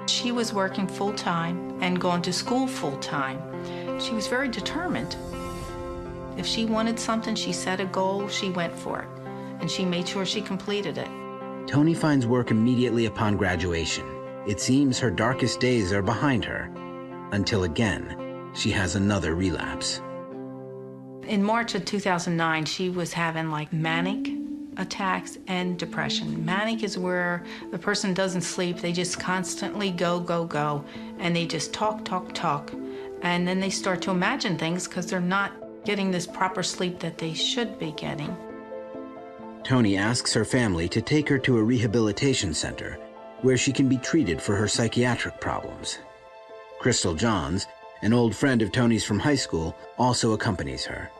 J: She was working full-time and going to school full-time. She was very determined. If she wanted something, she set a goal, she went for it, and she made sure she completed it.
A: Tony finds work immediately upon graduation. It seems her darkest days are behind her, until again, she has another relapse.
J: In March of 2009, she was having like manic attacks and depression. Manic is where the person doesn't sleep. They just constantly go, go, go, and they just talk, talk, talk. And then they start to imagine things because they're not getting this proper sleep that they should be getting.
A: Tony asks her family to take her to a rehabilitation center where she can be treated for her psychiatric problems. Crystal Johns, an old friend of Tony's from high school, also accompanies her.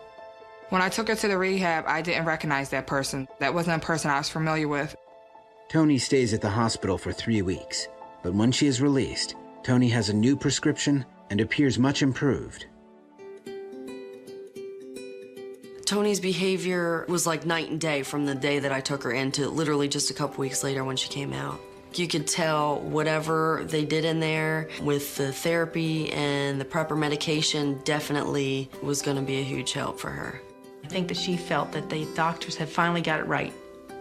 I: When I took her to the rehab, I didn't recognize that person. That wasn't a person I was familiar with.
A: Tony stays at the hospital for 3 weeks, but when she is released, Tony has a new prescription and appears much improved.
L: Tony's behavior was like night and day from the day that I took her in to literally just a couple weeks later when she came out. You could tell whatever they did in there with the therapy and the proper medication definitely was going to be a huge help for her.
J: I think that she felt that the doctors had finally got it right.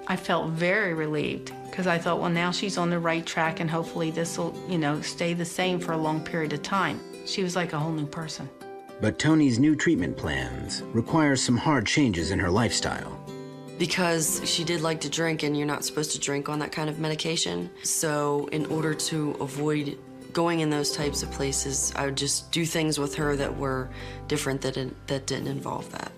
J: I felt very relieved because I thought, well, now she's on the right track and hopefully this will, stay the same for a long period of time. She was like a whole new person.
A: But Tony's new treatment plans require some hard changes in her lifestyle.
L: Because she did like to drink, and you're not supposed to drink on that kind of medication. So in order to avoid going in those types of places, I would just do things with her that were different, that didn't involve that.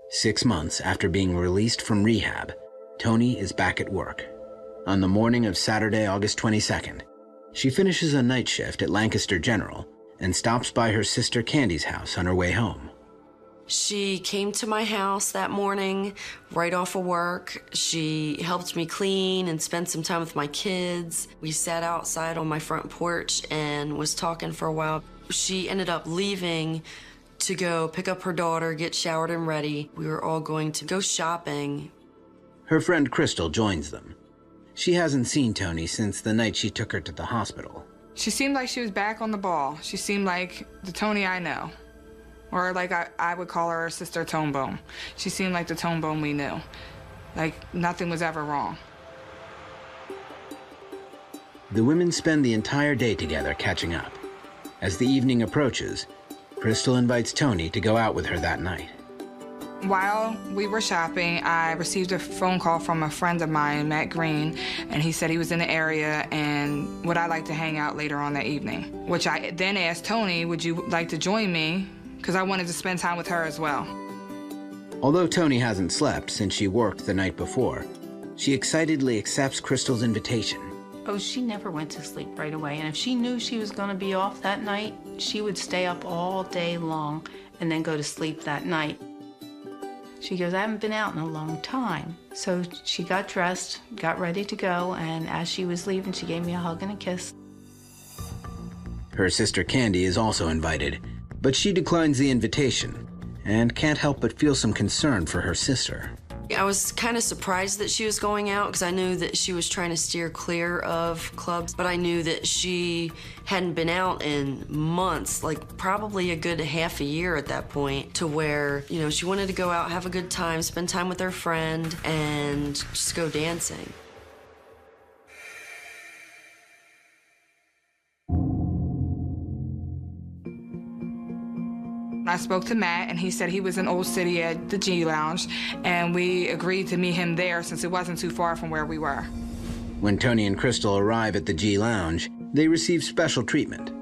A: Six months after being released from rehab, Tony is back at work. On the morning of Saturday, August 22nd, she finishes a night shift at Lancaster General and stops by her sister Candy's house on her way home.
L: She came to my house that morning right off of work. She helped me clean and spent some time with my kids. We sat outside on my front porch and was talking for a while. She ended up leaving to go pick up her daughter, get showered and ready. We were all going to go shopping.
A: Her friend Crystal joins them. She hasn't seen Tony since the night she took her to the hospital.
I: She seemed like she was back on the ball. She seemed like the Tony I know. Or like I would call her sister Tone Bone. She seemed like the Tone Bone we knew. Like nothing was ever wrong.
A: The women spend the entire day together catching up. As the evening approaches, Crystal invites Tony to go out with her that night.
I: While we were shopping, I received a phone call from a friend of mine, Matt Green, and he said he was in the area and would I like to hang out later on that evening? Which I then asked Tony, would you like to join me? Because I wanted to spend time with her as well.
A: Although Tony hasn't slept since she worked the night before, she excitedly accepts Crystal's invitation.
J: Oh, she never went to sleep right away. And if she knew she was going to be off that night, she would stay up all day long and then go to sleep that night. She goes, I haven't been out in a long time. So she got dressed, got ready to go, and as she was leaving, she gave me a hug and a kiss.
A: Her sister Candy is also invited, but she declines the invitation and can't help but feel some concern for her sister.
L: I was kind of surprised that she was going out because I knew that she was trying to steer clear of clubs, but I knew that she hadn't been out in months, like probably a good half a year at that point, to where, you know, she wanted to go out, have a good time, spend time with her friend, and just go dancing.
I: I spoke to Matt, and he said he was in Old City at the G Lounge, and we agreed to meet him there since it wasn't too far from where we were.
A: When Tony and Crystal arrive at the G Lounge, they receive special treatment.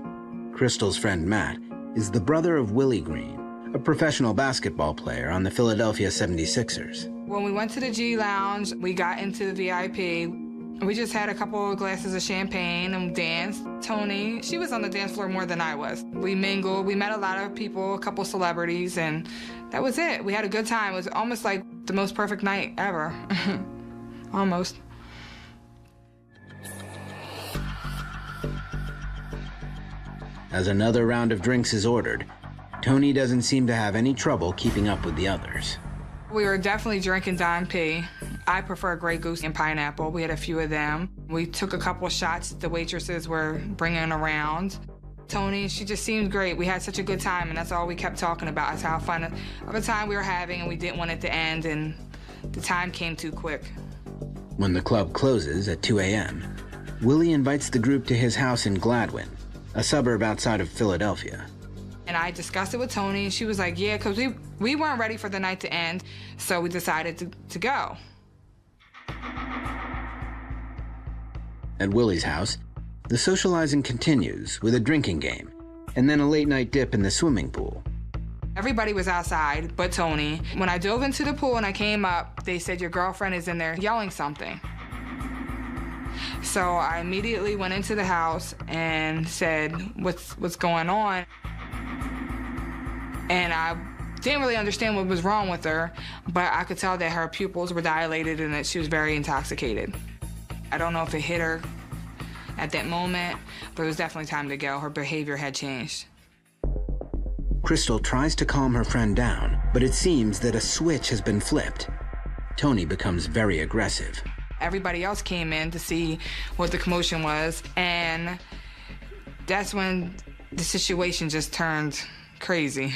A: Crystal's friend Matt is the brother of Willie Green, a professional basketball player on the Philadelphia 76ers.
I: When we went to the G Lounge, we got into the VIP. We just had a couple of glasses of champagne and danced. Tony, she was on the dance floor more than I was. We mingled, we met a lot of people, a couple celebrities, and that was it. We had a good time. It was almost like the most perfect night ever. Almost.
A: As another round of drinks is ordered, Tony doesn't seem to have any trouble keeping up with the others.
I: We were definitely drinking Don P. I prefer Grey Goose and pineapple. We had a few of them. We took a couple shots the waitresses were bringing around. Tony, she just seemed great. We had such a good time, and that's all we kept talking about, is how fun of a time we were having, and we didn't want it to end, and the time came too quick.
A: When the club closes at 2 a.m., Willie invites the group to his house in Gladwin, a suburb outside of Philadelphia.
I: And I discussed it with Tony, and she was like, yeah, because we weren't ready for the night to end, so we decided to go.
A: At Willie's house, the socializing continues with a drinking game and then a late-night dip in the swimming pool.
I: Everybody was outside but Tony. When I dove into the pool and I came up, they said, your girlfriend is in there yelling something. So I immediately went into the house and said, what's going on? And I didn't really understand what was wrong with her, but I could tell that her pupils were dilated and that she was very intoxicated. I don't know if it hit her at that moment, but it was definitely time to go. Her behavior had changed.
A: Crystal tries to calm her friend down, but it seems that a switch has been flipped. Tony becomes very aggressive.
I: Everybody else came in to see what the commotion was, and that's when the situation just turned crazy.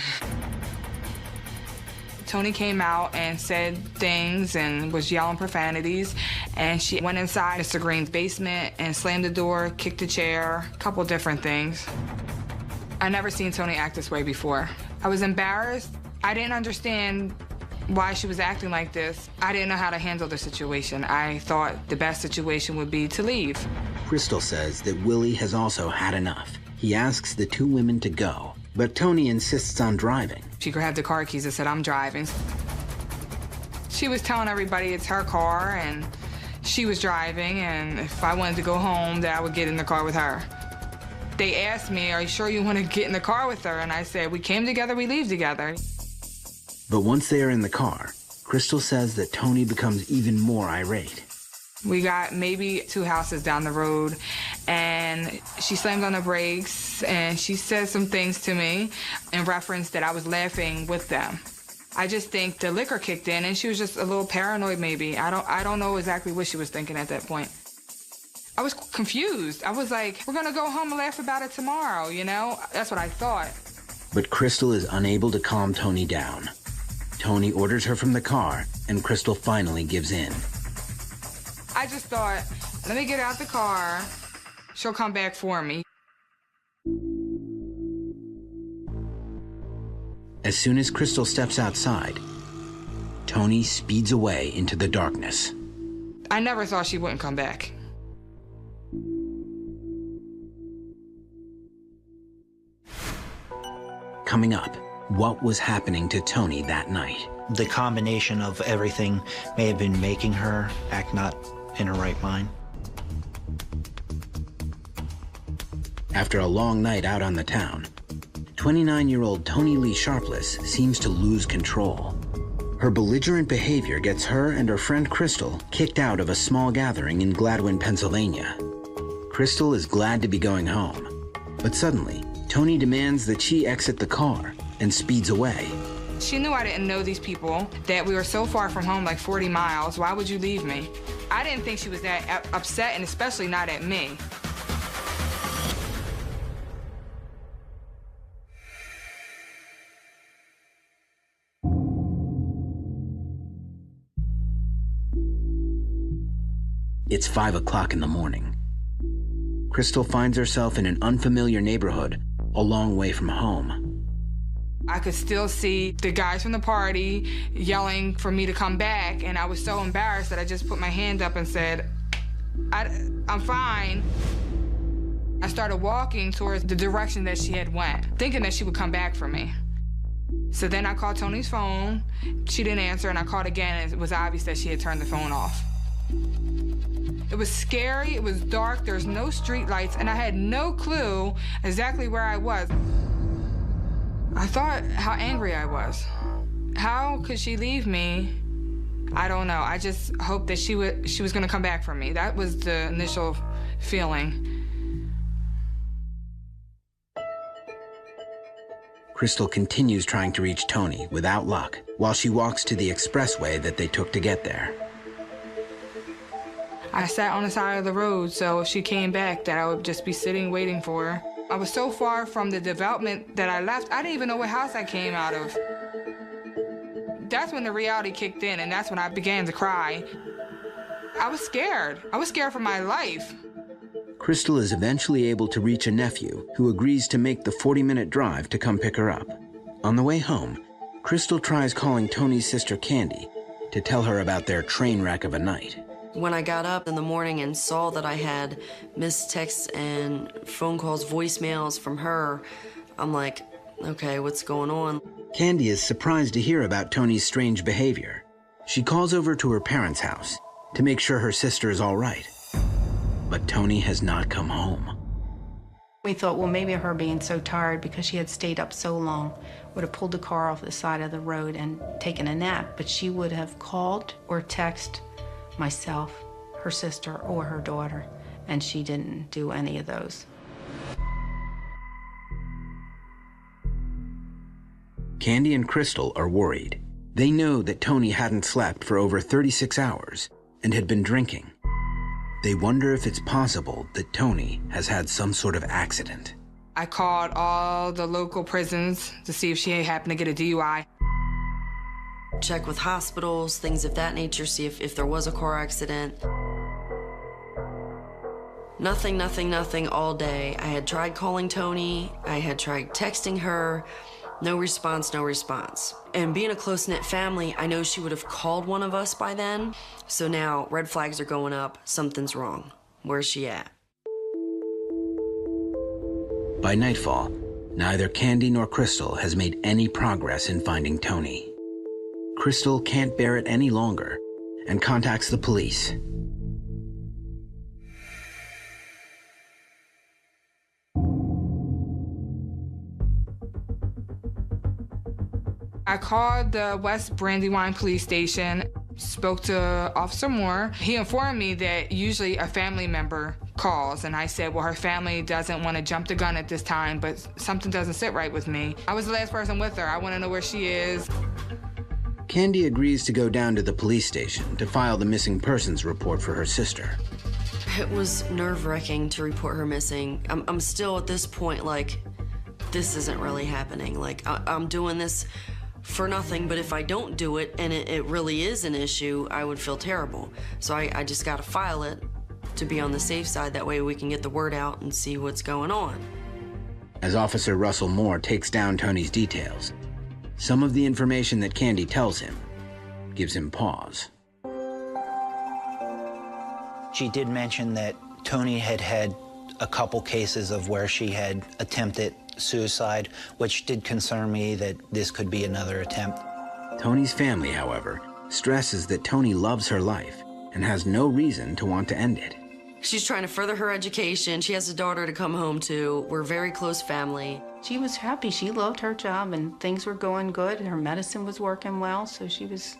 I: Tony came out and said things and was yelling profanities, and she went inside Mr. Green's basement and slammed the door, kicked the chair, a couple different things. I never seen Tony act this way before. I was embarrassed. I didn't understand why she was acting like this. I didn't know how to handle the situation. I thought the best situation would be to leave.
A: Crystal says that Willie has also had enough. He asks the two women to go, but Tony insists on driving.
I: She grabbed the car keys and said, I'm driving. She was telling everybody it's her car and she was driving, and if I wanted to go home, that I would get in the car with her. They asked me, are you sure you want to get in the car with her? And I said, we came together, we leave together.
A: But once they are in the car, Crystal says that Tony becomes even more irate.
I: We got maybe 2 houses down the road, and she slammed on the brakes, and she said some things to me in reference that I was laughing with them. I just think the liquor kicked in, and she was just a little paranoid maybe. I don't know exactly what she was thinking at that point. I was confused. I was like, we're gonna go home and laugh about it tomorrow, you know? That's what I thought.
A: But Crystal is unable to calm Tony down. Tony orders her from the car, and Crystal finally gives in.
I: I just thought, let me get out the car. She'll come back for me.
A: As soon as Crystal steps outside, Tony speeds away into the darkness.
I: I never thought she wouldn't come back.
A: Coming up, what was happening to Tony that night?
M: The combination of everything may have been making her act not in her right mind.
A: After a long night out on the town, 29-year-old Tony Lee Sharpless seems to lose control. Her belligerent behavior gets her and her friend Crystal kicked out of a small gathering in Gladwin, Pennsylvania. Crystal is glad to be going home, but suddenly, Tony demands that she exit the car and speeds away.
I: She knew I didn't know these people, that we were so far from home, like 40 miles. Why would you leave me? I didn't think she was that upset, and especially not at me.
A: It's 5 o'clock in the morning. Crystal finds herself in an unfamiliar neighborhood a long way from home.
I: I could still see the guys from the party yelling for me to come back, and I was so embarrassed that I just put my hand up and said, I'm fine. I started walking towards the direction that she had went, thinking that she would come back for me. So then I called Tony's phone. She didn't answer, and I called again, and it was obvious that she had turned the phone off. It was scary, it was dark, there was no street lights, and I had no clue exactly where I was. I thought how angry I was. How could she leave me? I don't know. I just hoped that she was gonna come back for me. That was the initial feeling.
A: Crystal continues trying to reach Tony without luck while she walks to the expressway that they took to get there.
I: I sat on the side of the road, so if she came back, that I would just be sitting waiting for her. I was so far from the development that I left, I didn't even know what house I came out of. That's when the reality kicked in, and that's when I began to cry. I was scared. I was scared for my life.
A: Crystal is eventually able to reach a nephew who agrees to make the 40-minute drive to come pick her up. On the way home, Crystal tries calling Tony's sister Candy to tell her about their train wreck of a night.
L: When I got up in the morning and saw that I had missed texts and phone calls, voicemails from her, I'm like, okay, what's going on?
A: Candy is surprised to hear about Tony's strange behavior. She calls over to her parents' house to make sure her sister is all right. But Tony has not come home.
J: We thought, well, maybe her being so tired because she had stayed up so long would have pulled the car off the side of the road and taken a nap, but she would have called or texted myself, her sister, or her daughter, and she didn't do any of those.
A: Candy and Crystal are worried. They know that Tony hadn't slept for over 36 hours and had been drinking. They wonder if it's possible that Tony has had some sort of accident.
I: I called all the local prisons to see if she happened to get a DUI.
L: Check with hospitals, things of that nature, see if there was a car accident. Nothing all day. I had tried calling Tony, I had tried texting her, no response. And being a close-knit family, I know she would have called one of us by then. So now red flags are going up, something's wrong. Where's she at?
A: By nightfall, neither Candy nor Crystal has made any progress in finding Tony. Crystal can't bear it any longer and contacts the police.
I: I called the West Brandywine Police Station, spoke to Officer Moore. He informed me that usually a family member calls, and I said, well, her family doesn't want to jump the gun at this time, but something doesn't sit right with me. I was the last person with her. I want to know where she is.
A: Candy agrees to go down to the police station to file the missing persons report for her sister.
L: It was nerve-wracking to report her missing. I'm still at this point like, this isn't really happening. Like, I'm doing this for nothing, but if I don't do it and it really is an issue, I would feel terrible. So I just gotta file it to be on the safe side. That way we can get the word out and see what's going on.
A: As Officer Russell Moore takes down Tony's details, some of the information that Candy tells him gives him pause.
M: She did mention that Tony had had a couple cases of where she had attempted suicide, which did concern me that this could be another attempt.
A: Tony's family, however, stresses that Tony loves her life and has no reason to want to end it.
L: She's trying to further her education. She has a daughter to come home to. We're a very close family.
J: She was happy. She loved her job, and things were going good. Her medicine was working well, so she was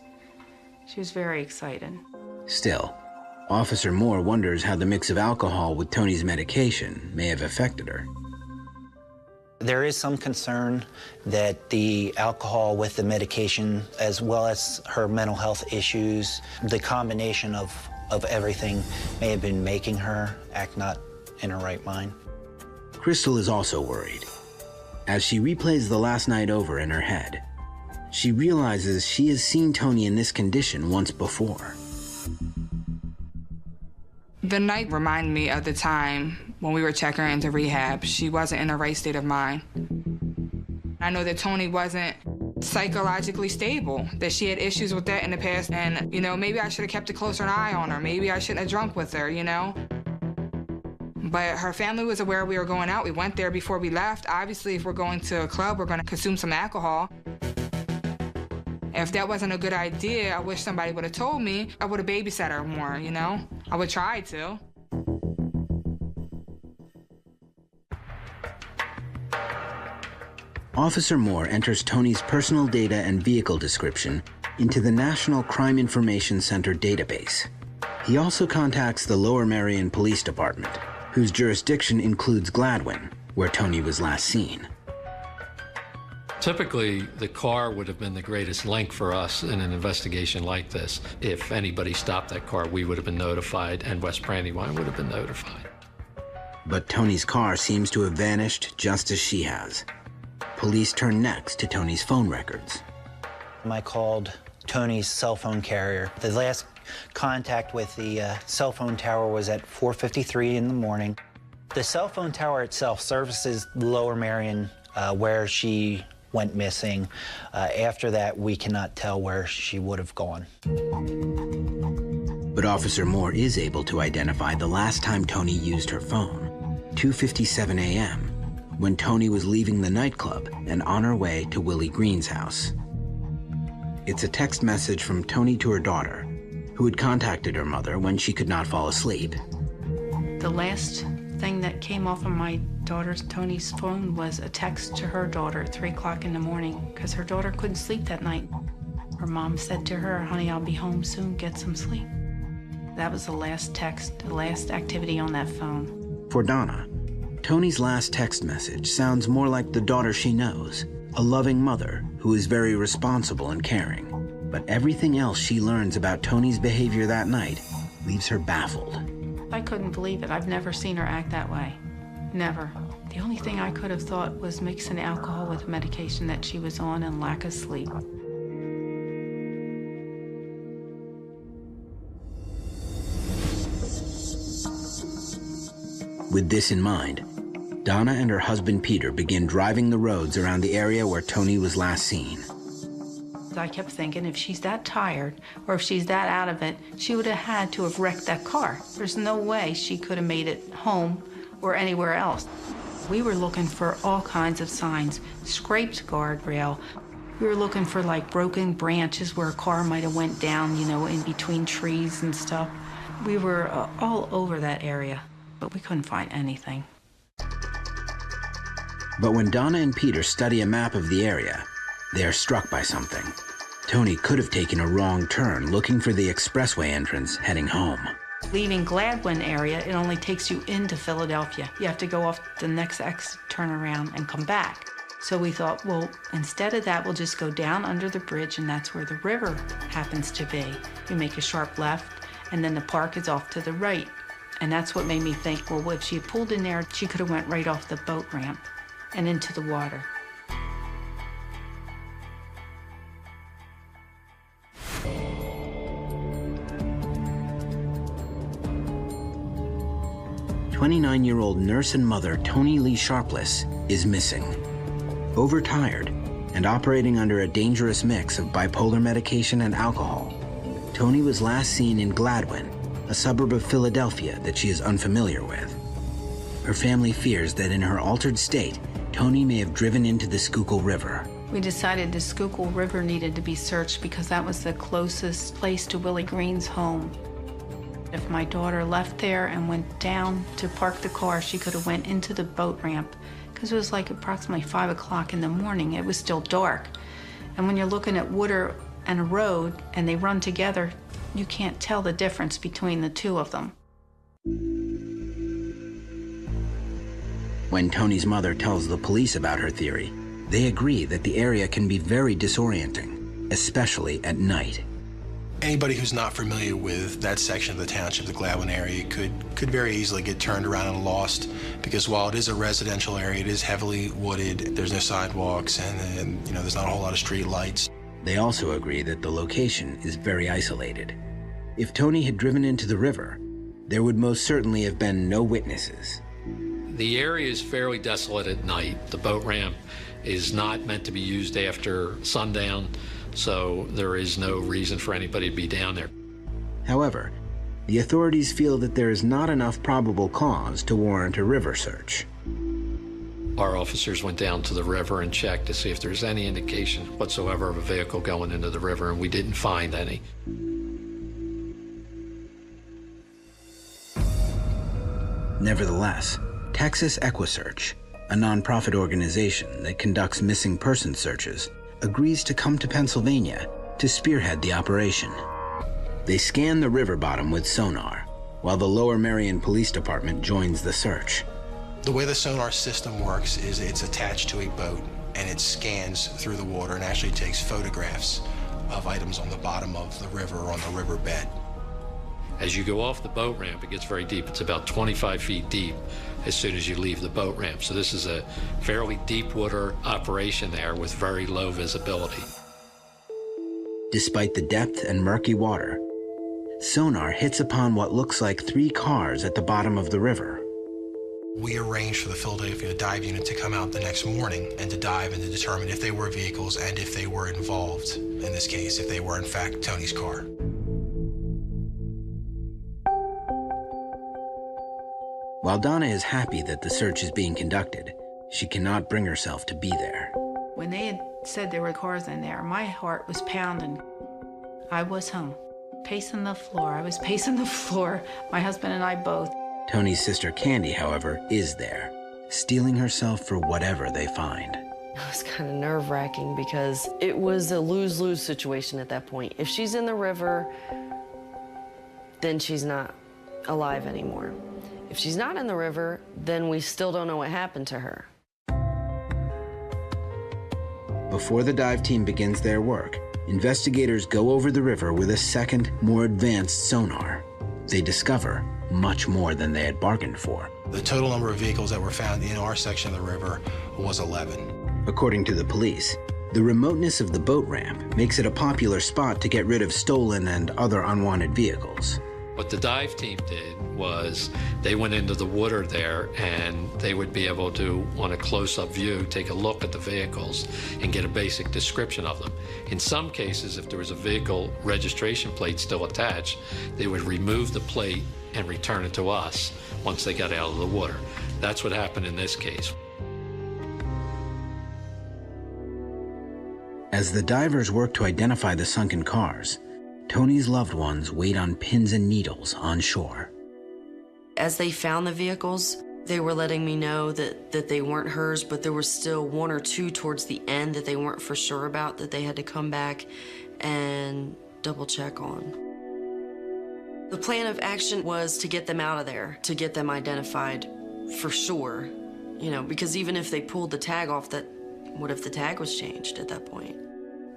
J: very excited.
A: Still, Officer Moore wonders how the mix of alcohol with Tony's medication may have affected her.
M: There is some concern that the alcohol with the medication, as well as her mental health issues, the combination of everything may have been making her act not in her right mind.
A: Crystal is also worried. As she replays the last night over in her head, she realizes she has seen Tony in this condition once before.
I: The night reminded me of the time when we were checking her into rehab. She wasn't in the right state of mind. I know that Tony wasn't psychologically stable, that she had issues with that in the past, and, you know, maybe I should have kept a closer eye on her. Maybe I shouldn't have drunk with her, you know? But her family was aware we were going out. We went there before we left. Obviously, if we're going to a club, we're going to consume some alcohol. If that wasn't a good idea, I wish somebody would have told me. I would have babysat her more, you know? I would try to.
A: Officer Moore enters Tony's personal data and vehicle description into the National Crime Information Center database. He also contacts the Lower Merion Police Department, whose jurisdiction includes Gladwin, where Tony was last seen.
K: Typically, the car would have been the greatest link for us in an investigation like this. If anybody stopped that car, we would have been notified, and West Brandywine would have been notified.
A: But Tony's car seems to have vanished just as she has. Police turn next to Tony's phone records.
M: I called Tony's cell phone carrier. The last contact with the cell phone tower was at 4:53 in the morning. The cell phone tower itself services Lower Merion, where she went missing. After that, we cannot tell where she would have gone.
A: But Officer Moore is able to identify the last time Tony used her phone, 2:57 a.m., when Tony was leaving the nightclub and on her way to Willie Green's house. It's a text message from Tony to her daughter, who had contacted her mother when she could not fall asleep.
J: The last thing that came off of my daughter's, Tony's phone, was a text to her daughter at 3 o'clock in the morning, because her daughter couldn't sleep that night. Her mom said to her, "Honey, I'll be home soon, get some sleep." That was the last text, the last activity on that phone.
A: For Donna, Tony's last text message sounds more like the daughter she knows, a loving mother who is very responsible and caring. But everything else she learns about Tony's behavior that night leaves her baffled.
J: I couldn't believe it. I've never seen her act that way. Never. The only thing I could have thought was mixing alcohol with medication that she was on and lack of sleep.
A: With this in mind, Donna and her husband Peter begin driving the roads around the area where Tony was last seen.
J: I kept thinking, if she's that tired or if she's that out of it, she would have had to have wrecked that car. There's no way she could have made it home or anywhere else. We were looking for all kinds of signs, scraped guardrail. We were looking for like broken branches where a car might have went down, you know, in between trees and stuff. We were all over that area, but we couldn't find anything.
A: But when Donna and Peter study a map of the area, they are struck by something. Tony could have taken a wrong turn looking for the expressway entrance heading home.
J: Leaving Gladwin area, it only takes you into Philadelphia. You have to go off the next exit, turn around, and come back. So we thought, well, instead of that, we'll just go down under the bridge, and that's where the river happens to be. You make a sharp left, and then the park is off to the right. And that's what made me think, well, if she had pulled in there, she could have went right off the boat ramp and into the water. "29-year-old nurse and mother Tony Lee Sharpless is missing. Overtired and operating under a dangerous mix of bipolar medication and alcohol, Tony was last seen in Gladwin, a suburb of Philadelphia that she is unfamiliar with. Her family fears that in her altered state, Tony may have driven into the Schuylkill River. We decided the Schuylkill River needed to be searched because that was the closest place to Willie Green's home. If my daughter left there and went down to park the car, she could have went into the boat ramp because it was like approximately 5 o'clock in the morning. It was still dark. And when you're looking at water and a road and they run together, you can't tell the difference between the two of them.
A: When Tony's mother tells the police about her theory, they agree that the area can be very disorienting, especially at night.
N: Anybody who's not familiar with that section of the township, the Gladwin area, could very easily get turned around and lost, because while it is a residential area, it is heavily wooded. There's no sidewalks, and there's not a whole lot of street lights.
A: They also agree that the location is very isolated. If Tony had driven into the river, there would most certainly have been no witnesses.
K: The area is fairly desolate at night. The boat ramp is not meant to be used after sundown, so there is no reason for anybody to be down there.
A: However, the authorities feel that there is not enough probable cause to warrant a river search.
K: Our officers went down to the river and checked to see if there's any indication whatsoever of a vehicle going into the river, and we didn't find any.
A: Nevertheless, Texas EquiSearch, a nonprofit organization that conducts missing person searches, agrees to come to Pennsylvania to spearhead the operation. They scan the river bottom with sonar, while the Lower Merion Police Department joins the search.
N: The way the sonar system works is it's attached to a boat, and it scans through the water and actually takes photographs of items on the bottom of the river or on the riverbed.
K: As you go off the boat ramp, it gets very deep. It's about 25 feet deep as soon as you leave the boat ramp. So this is a fairly deep water operation there with very low visibility.
A: Despite the depth and murky water, sonar hits upon what looks like 3 cars at the bottom of the river.
N: We arranged for the Philadelphia dive unit to come out the next morning and to dive and to determine if they were vehicles and if they were involved, in this case, if they were in fact Tony's car.
A: While Donna is happy that the search is being conducted, she cannot bring herself to be there.
J: When they had said there were cars in there, my heart was pounding. I was home, pacing the floor. I was pacing the floor, my husband and I both.
A: Tony's sister Candy, however, is there, steeling herself for whatever they find.
L: It was kind of nerve-wracking because it was a lose-lose situation at that point. If she's in the river, then she's not alive anymore. If she's not in the river, then we still don't know what happened to her.
A: Before the dive team begins their work, investigators go over the river with a second, more advanced sonar. They discover much more than they had bargained for.
N: The total number of vehicles that were found in our section of the river was 11.
A: According to the police, the remoteness of the boat ramp makes it a popular spot to get rid of stolen and other unwanted vehicles.
K: What the dive team did was they went into the water there, and they would be able to, on a close-up view, take a look at the vehicles and get a basic description of them. In some cases, if there was a vehicle registration plate still attached, they would remove the plate and return it to us once they got out of the water. That's what happened in this case.
A: As the divers work to identify the sunken cars, Tony's loved ones wait on pins and needles on shore.
L: As they found the vehicles, they were letting me know that they weren't hers, but there were still 1 or 2 towards the end that they weren't for sure about, that they had to come back and double check on. The plan of action was to get them out of there, to get them identified for sure, because even if they pulled the tag off, what if the tag was changed at that point?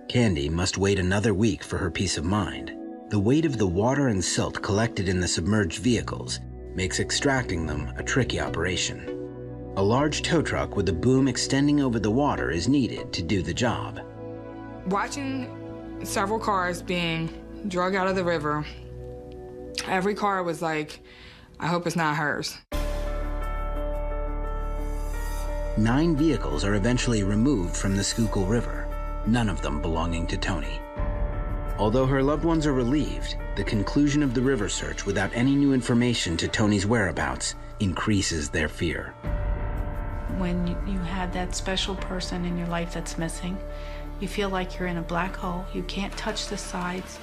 A: Candy must wait another week for her peace of mind. The weight of the water and silt collected in the submerged vehicles makes extracting them a tricky operation. A large tow truck with a boom extending over the water is needed to do the job.
I: Watching several cars being drug out of the river, every car was like, I hope it's not hers.
A: 9 vehicles are eventually removed from the Schuylkill River, none of them belonging to Tony. Although her loved ones are relieved, the conclusion of the river search without any new information to Tony's whereabouts increases their fear.
J: When you have that special person in your life that's missing, you feel like you're in a black hole. You can't touch the sides.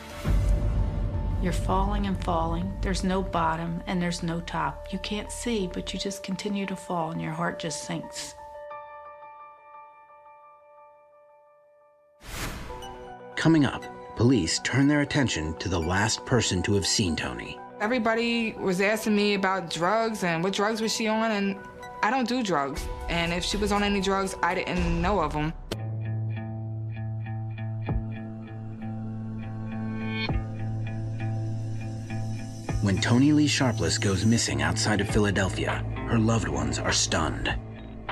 J: You're falling and falling. There's no bottom and there's no top. You can't see, but you just continue to fall and your heart just sinks.
A: Coming up, police turn their attention to the last person to have seen Tony.
I: Everybody was asking me about drugs and what drugs was she on, and I don't do drugs, and if she was on any drugs, I didn't know of them.
A: When Toni Lee Sharpless goes missing outside of Philadelphia, her loved ones are stunned.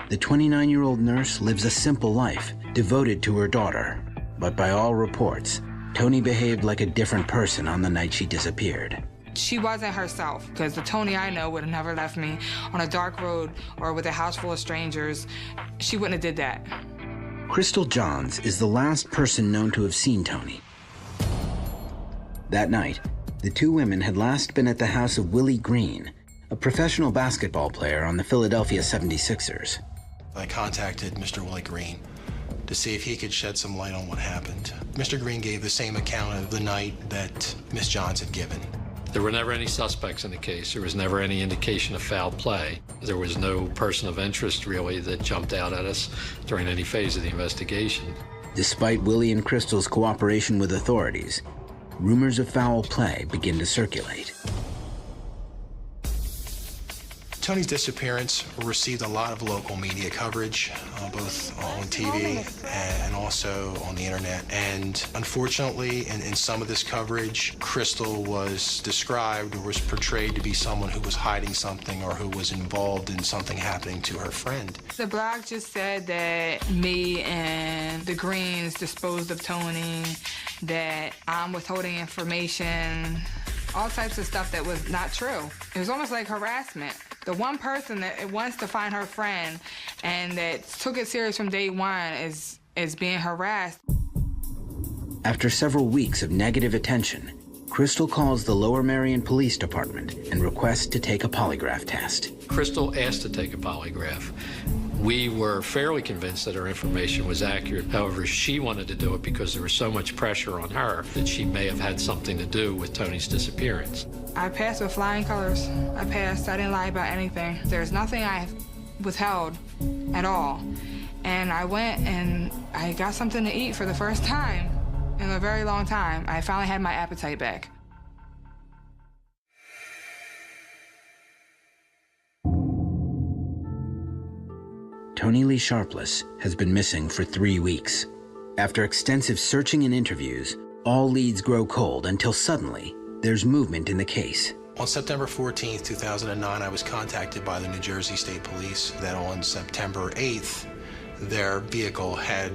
A: The 29-year-old nurse lives a simple life, devoted to her daughter. But by all reports, Toni behaved like a different person on the night she disappeared.
I: She wasn't herself, because the Toni I know would have never left me on a dark road or with a house full of strangers. She wouldn't have did that.
A: Crystal Johns is the last person known to have seen Toni. That night, the two women had last been at the house of Willie Green, a professional basketball player on the Philadelphia 76ers.
N: I contacted Mr. Willie Green to see if he could shed some light on what happened. Mr. Green gave the same account of the night that Miss Johns had given.
K: There were never any suspects in the case. There was never any indication of foul play. There was no person of interest, really, that jumped out at us during any phase of the investigation.
A: Despite Willie and Crystal's cooperation with authorities, rumors of foul play begin to circulate.
N: Toni's disappearance received a lot of local media coverage, both on TV and also on the internet. And unfortunately, in some of this coverage, Crystal was described or was portrayed to be someone who was hiding something or who was involved in something happening to her friend.
I: The blog just said that me and the Greens disposed of Toni, that I'm withholding information, all types of stuff that was not true. It was almost like harassment. The one person that wants to find her friend and that took it serious from day one is being harassed.
A: After several weeks of negative attention, Crystal calls the Lower Merion Police Department and requests to take a polygraph test.
K: Crystal asked to take a polygraph. We were fairly convinced that her information was accurate. However, she wanted to do it because there was so much pressure on her that she may have had something to do with Toni's disappearance.
I: I passed with flying colors. I passed. I didn't lie about anything. There's nothing I withheld at all. And I went and I got something to eat for the first time in a very long time. I finally had my appetite back.
A: Toni Lee Sharpless has been missing for 3 weeks. After extensive searching and interviews, all leads grow cold until suddenly there's movement in the case.
N: On September 14th, 2009, I was contacted by the New Jersey State Police that on September 8th, their vehicle had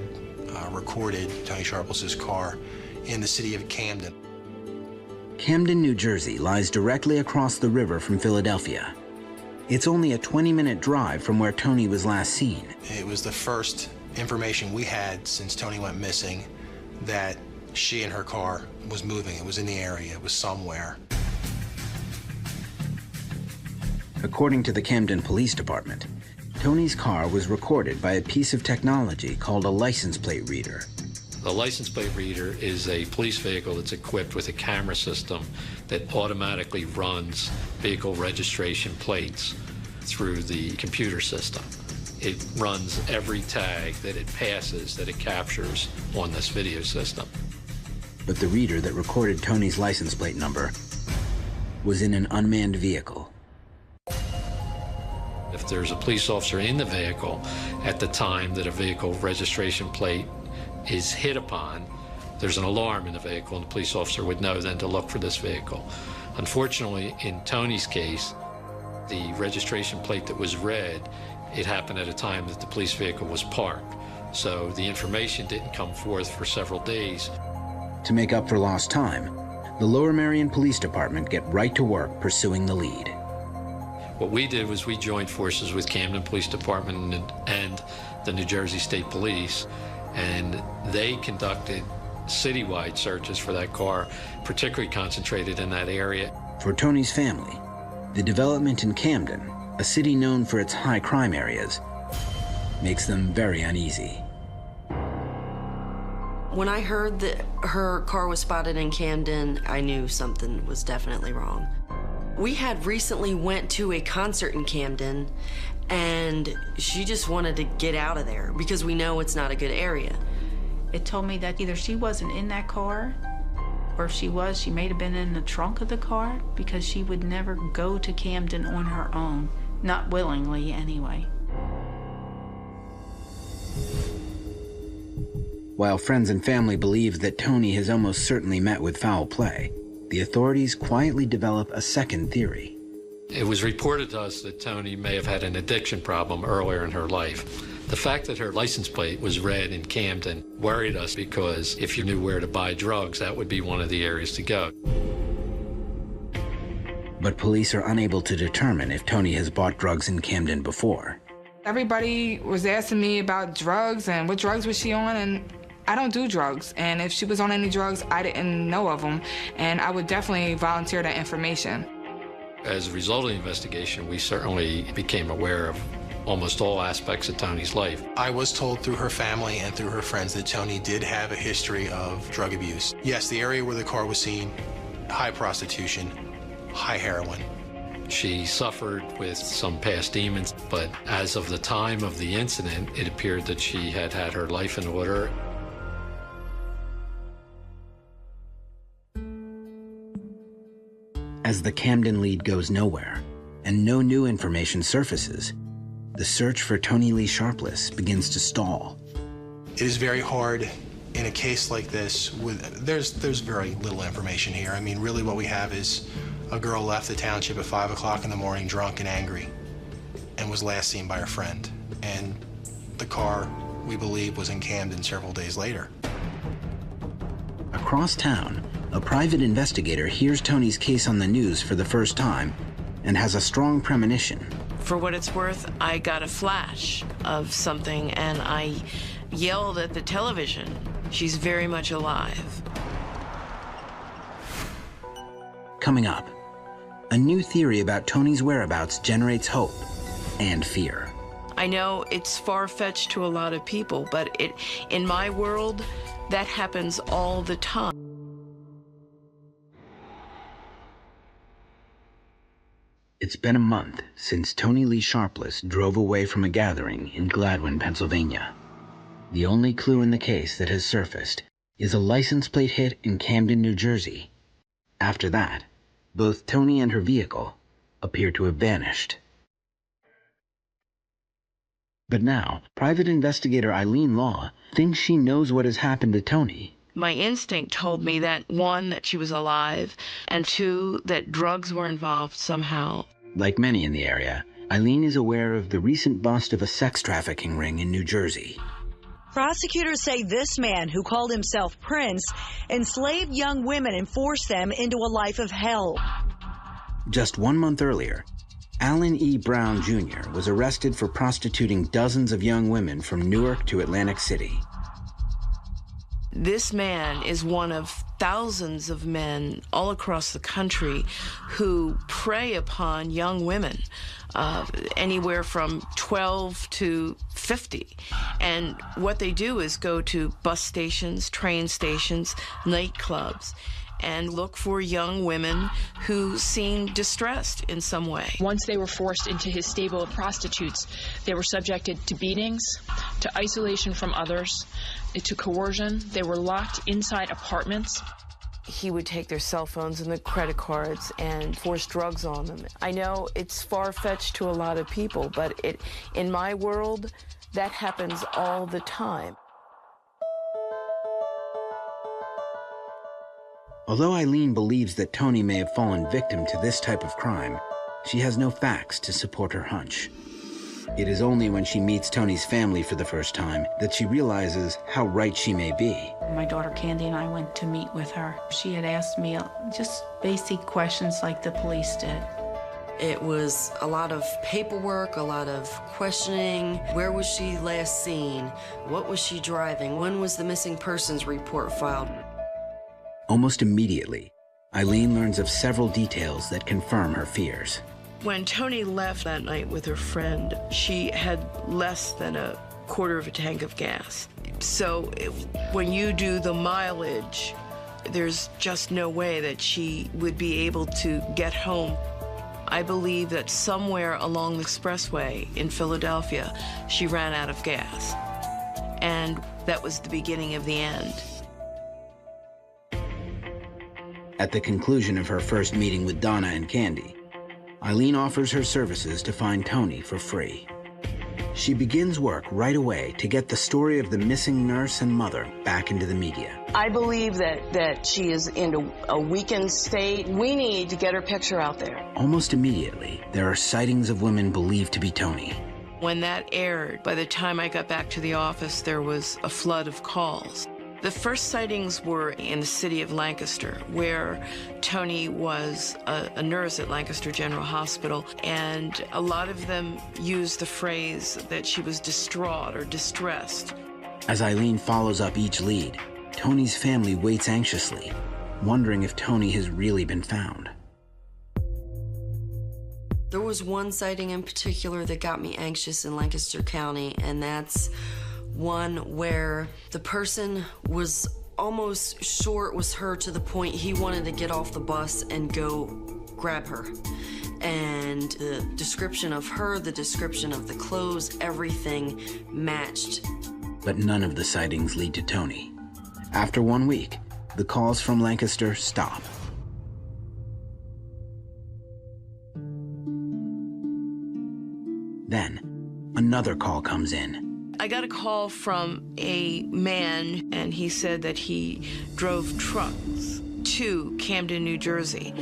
N: recorded Toni Sharpless's car in the city of Camden.
A: Camden, New Jersey lies directly across the river from Philadelphia. It's only a 20-minute drive from where Toni was last seen.
N: It was the first information we had since Toni went missing that she and her car was moving. It was in the area. It was somewhere.
A: According to the Camden Police Department, Toni's car was recorded by a piece of technology called a license plate reader.
K: The license plate reader is a police vehicle that's equipped with a camera system that automatically runs vehicle registration plates through the computer system. It runs every tag that it passes, that it captures on this video system.
A: But the reader that recorded Toni's license plate number was in an unmanned vehicle.
K: If there's a police officer in the vehicle at the time that a vehicle registration plate is hit upon, there's an alarm in the vehicle, and the police officer would know then to look for this vehicle. Unfortunately, in Toni's case, the registration plate that was read, it happened at a time that the police vehicle was parked. So the information didn't come forth for several days.
A: To make up for lost time, the Lower Merion Police Department get right to work pursuing the lead.
K: What we did was we joined forces with Camden Police Department and the New Jersey State Police, and they conducted citywide searches for that car, particularly concentrated in that area.
A: For Toni's family, the development in Camden, a city known for its high crime areas, makes them very uneasy.
L: When I heard that her car was spotted in Camden, I knew something was definitely wrong. We had recently went to a concert in Camden, and she just wanted to get out of there because we know it's not a good area.
J: It told me that either she wasn't in that car, or if she was, she may have been in the trunk of the car, because she would never go to Camden on her own. not willingly anyway.
A: While friends and family believe that Tony has almost certainly met with foul play, the authorities quietly develop a second theory.
K: It was reported to us that Tony may have had an addiction problem earlier in her life. The fact that her license plate was red in Camden worried us because if you knew where to buy drugs, that would be one of the areas to go.
A: But police are unable to determine if Tony has bought drugs in Camden before.
I: Everybody was asking me about drugs and what drugs was she on, and I don't do drugs. And if she was on any drugs, I didn't know of them, and I would definitely volunteer that information.
K: As a result of the investigation, we certainly became aware of almost all aspects of Tony's life.
N: I was told through her family and through her friends that Tony did have a history of drug abuse. Yes, the area where the car was seen, high prostitution, high heroin.
K: She suffered with some past demons, but as of the time of the incident, it appeared that she had had her life in order.
A: As the Camden lead goes nowhere and no new information surfaces, the search for Tony Lee Sharpless begins to stall.
N: It is very hard in a case like this. There's very little information here. I mean, really what we have is a girl left the township at 5 o'clock in the morning drunk and angry and was last seen by her friend. And the car, we believe, was in Camden several days later.
A: Across town, a private investigator hears Tony's case on the news for the first time and has a strong premonition.
H: For what it's worth, I got a flash of something and I yelled at the television. She's very much alive.
A: Coming up, a new theory about Tony's whereabouts generates hope and fear.
H: I know it's far-fetched to a lot of people, but in my world, that happens all the time.
A: It's been a month since Tony Lee Sharpless drove away from a gathering in Gladwin, Pennsylvania. The only clue in the case that has surfaced is a license plate hit in Camden, New Jersey. After that, both Tony and her vehicle appear to have vanished. But now, private investigator Eileen Law thinks she knows what has happened to Tony.
H: My instinct told me that, one, that she was alive, and two, that drugs were involved somehow.
A: Like many in the area, Eileen is aware of the recent bust of a sex trafficking ring in New Jersey.
O: Prosecutors say this man, who called himself Prince, enslaved young women and forced them into a life of hell.
A: Just 1 month earlier, Alan E. Brown Jr. was arrested for prostituting dozens of young women from Newark to Atlantic City.
H: This man is one of thousands of men all across the country who prey upon young women, anywhere from 12 to 50. And what they do is go to bus stations, train stations, nightclubs, and look for young women who seem distressed in some way.
P: Once they were forced into his stable of prostitutes, they were subjected to beatings, to isolation from others, to coercion. They were locked inside apartments.
H: He would take their cell phones and their credit cards and force drugs on them. I know it's far-fetched to a lot of people, but in my world, that happens all the time.
A: Although Eileen believes that Tony may have fallen victim to this type of crime, she has no facts to support her hunch. It is only when she meets Tony's family for the first time that she realizes how right she may be.
J: My daughter Candy and I went to meet with her. She had asked me just basic questions like the police did.
L: It was a lot of paperwork, a lot of questioning. Where was she last seen? What was she driving? When was the missing persons report filed?
A: Almost immediately, Eileen learns of several details that confirm her fears.
H: When Tony left that night with her friend, she had less than a quarter of a tank of gas. So when you do the mileage, there's just no way that she would be able to get home. I believe that somewhere along the expressway in Philadelphia, she ran out of gas. And that was the beginning of the end.
A: At the conclusion of her first meeting with Donna and Candy, Eileen offers her services to find Tony for free. She begins work right away to get the story of the missing nurse and mother back into the media.
H: I believe that she is in a weakened state. We need to get her picture out there.
A: Almost immediately, there are sightings of women believed to be Tony.
H: When that aired, by the time I got back to the office, there was a flood of calls. The first sightings were in the city of Lancaster, where Tony was a nurse at Lancaster General Hospital, and a lot of them used the phrase that she was distraught or distressed.
A: As Eileen follows up each lead, Tony's family waits anxiously, wondering if Tony has really been found.
L: There was one sighting in particular that got me anxious in Lancaster County, and that's one where the person was almost sure it was her to the point he wanted to get off the bus and go grab her. And the description of her, the description of the clothes, everything matched.
A: But none of the sightings lead to Tony. After 1 week, the calls from Lancaster stop. Then, another call comes in.
H: I got a call from a man, and he said that he drove trucks to Camden, New Jersey.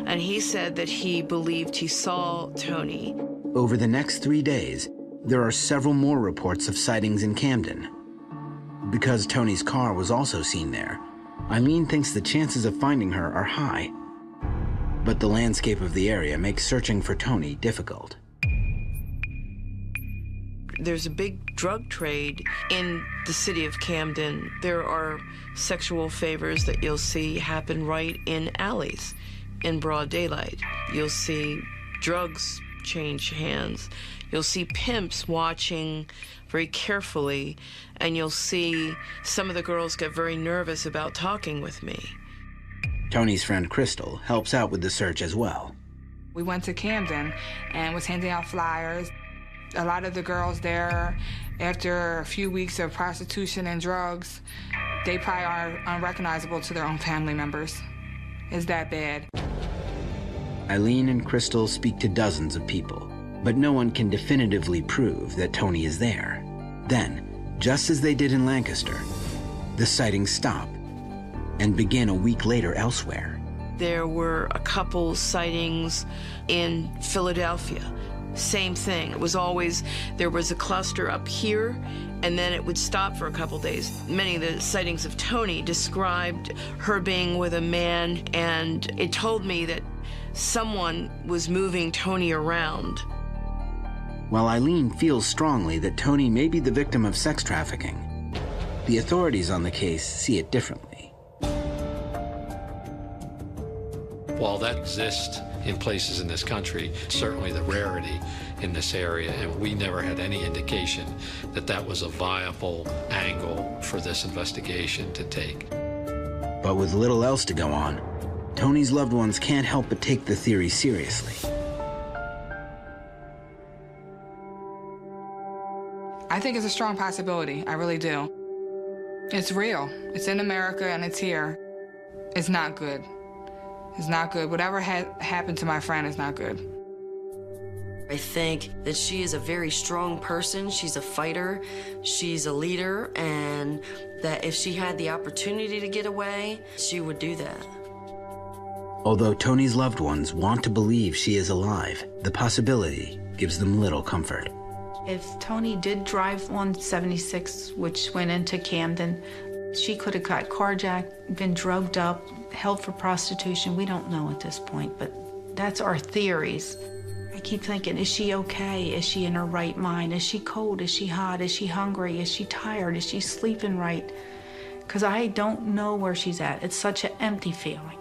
H: And he said that he believed he saw Tony.
A: Over the next 3 days, there are several more reports of sightings in Camden. Because Tony's car was also seen there, Eileen thinks the chances of finding her are high. But the landscape of the area makes searching for Tony difficult.
H: There's a big drug trade in the city of Camden. There are sexual favors that you'll see happen right in alleys in broad daylight. You'll see drugs change hands. You'll see pimps watching very carefully, and you'll see some of the girls get very nervous about talking with me.
A: Tony's friend Crystal helps out with the search as well.
I: We went to Camden and was handing out flyers. A lot of the girls there, after a few weeks of prostitution and drugs, they probably are unrecognizable to their own family members. It's that bad.
A: Eileen and Crystal speak to dozens of people, but no one can definitively prove that Tony is there. Then, just as they did in Lancaster, the sightings stop and begin a week later elsewhere.
H: There were a couple sightings in Philadelphia. Same thing. It was always, there was a cluster up here, and then it would stop for a couple days. Many of the sightings of Tony described her being with a man, and it told me that someone was moving Tony around.
A: While Eileen feels strongly that Tony may be the victim of sex trafficking, the authorities on the case see it differently.
K: While that exists in places in this country, certainly the rarity in this area, and we never had any indication that that was a viable angle for this investigation to take.
A: But with little else to go on, Tony's loved ones can't help but take the theory seriously.
I: I think it's a strong possibility. I really do. It's real. It's in America and it's here. It's not good. It's not good. Whatever happened to my friend is not good.
L: I think that she is a very strong person. She's a fighter. She's a leader, and that if she had the opportunity to get away, she would do that.
A: Although Tony's loved ones want to believe she is alive, the possibility gives them little comfort.
J: If Tony did drive on 76, which went into Camden, she could have got carjacked, been drugged up, held for prostitution. We don't know at this point, but that's our theories. I keep thinking, is she okay? Is she in her right mind? Is she cold? Is she hot? Is she hungry? Is she tired? Is she sleeping right? Because I don't know where she's at. It's such an empty feeling.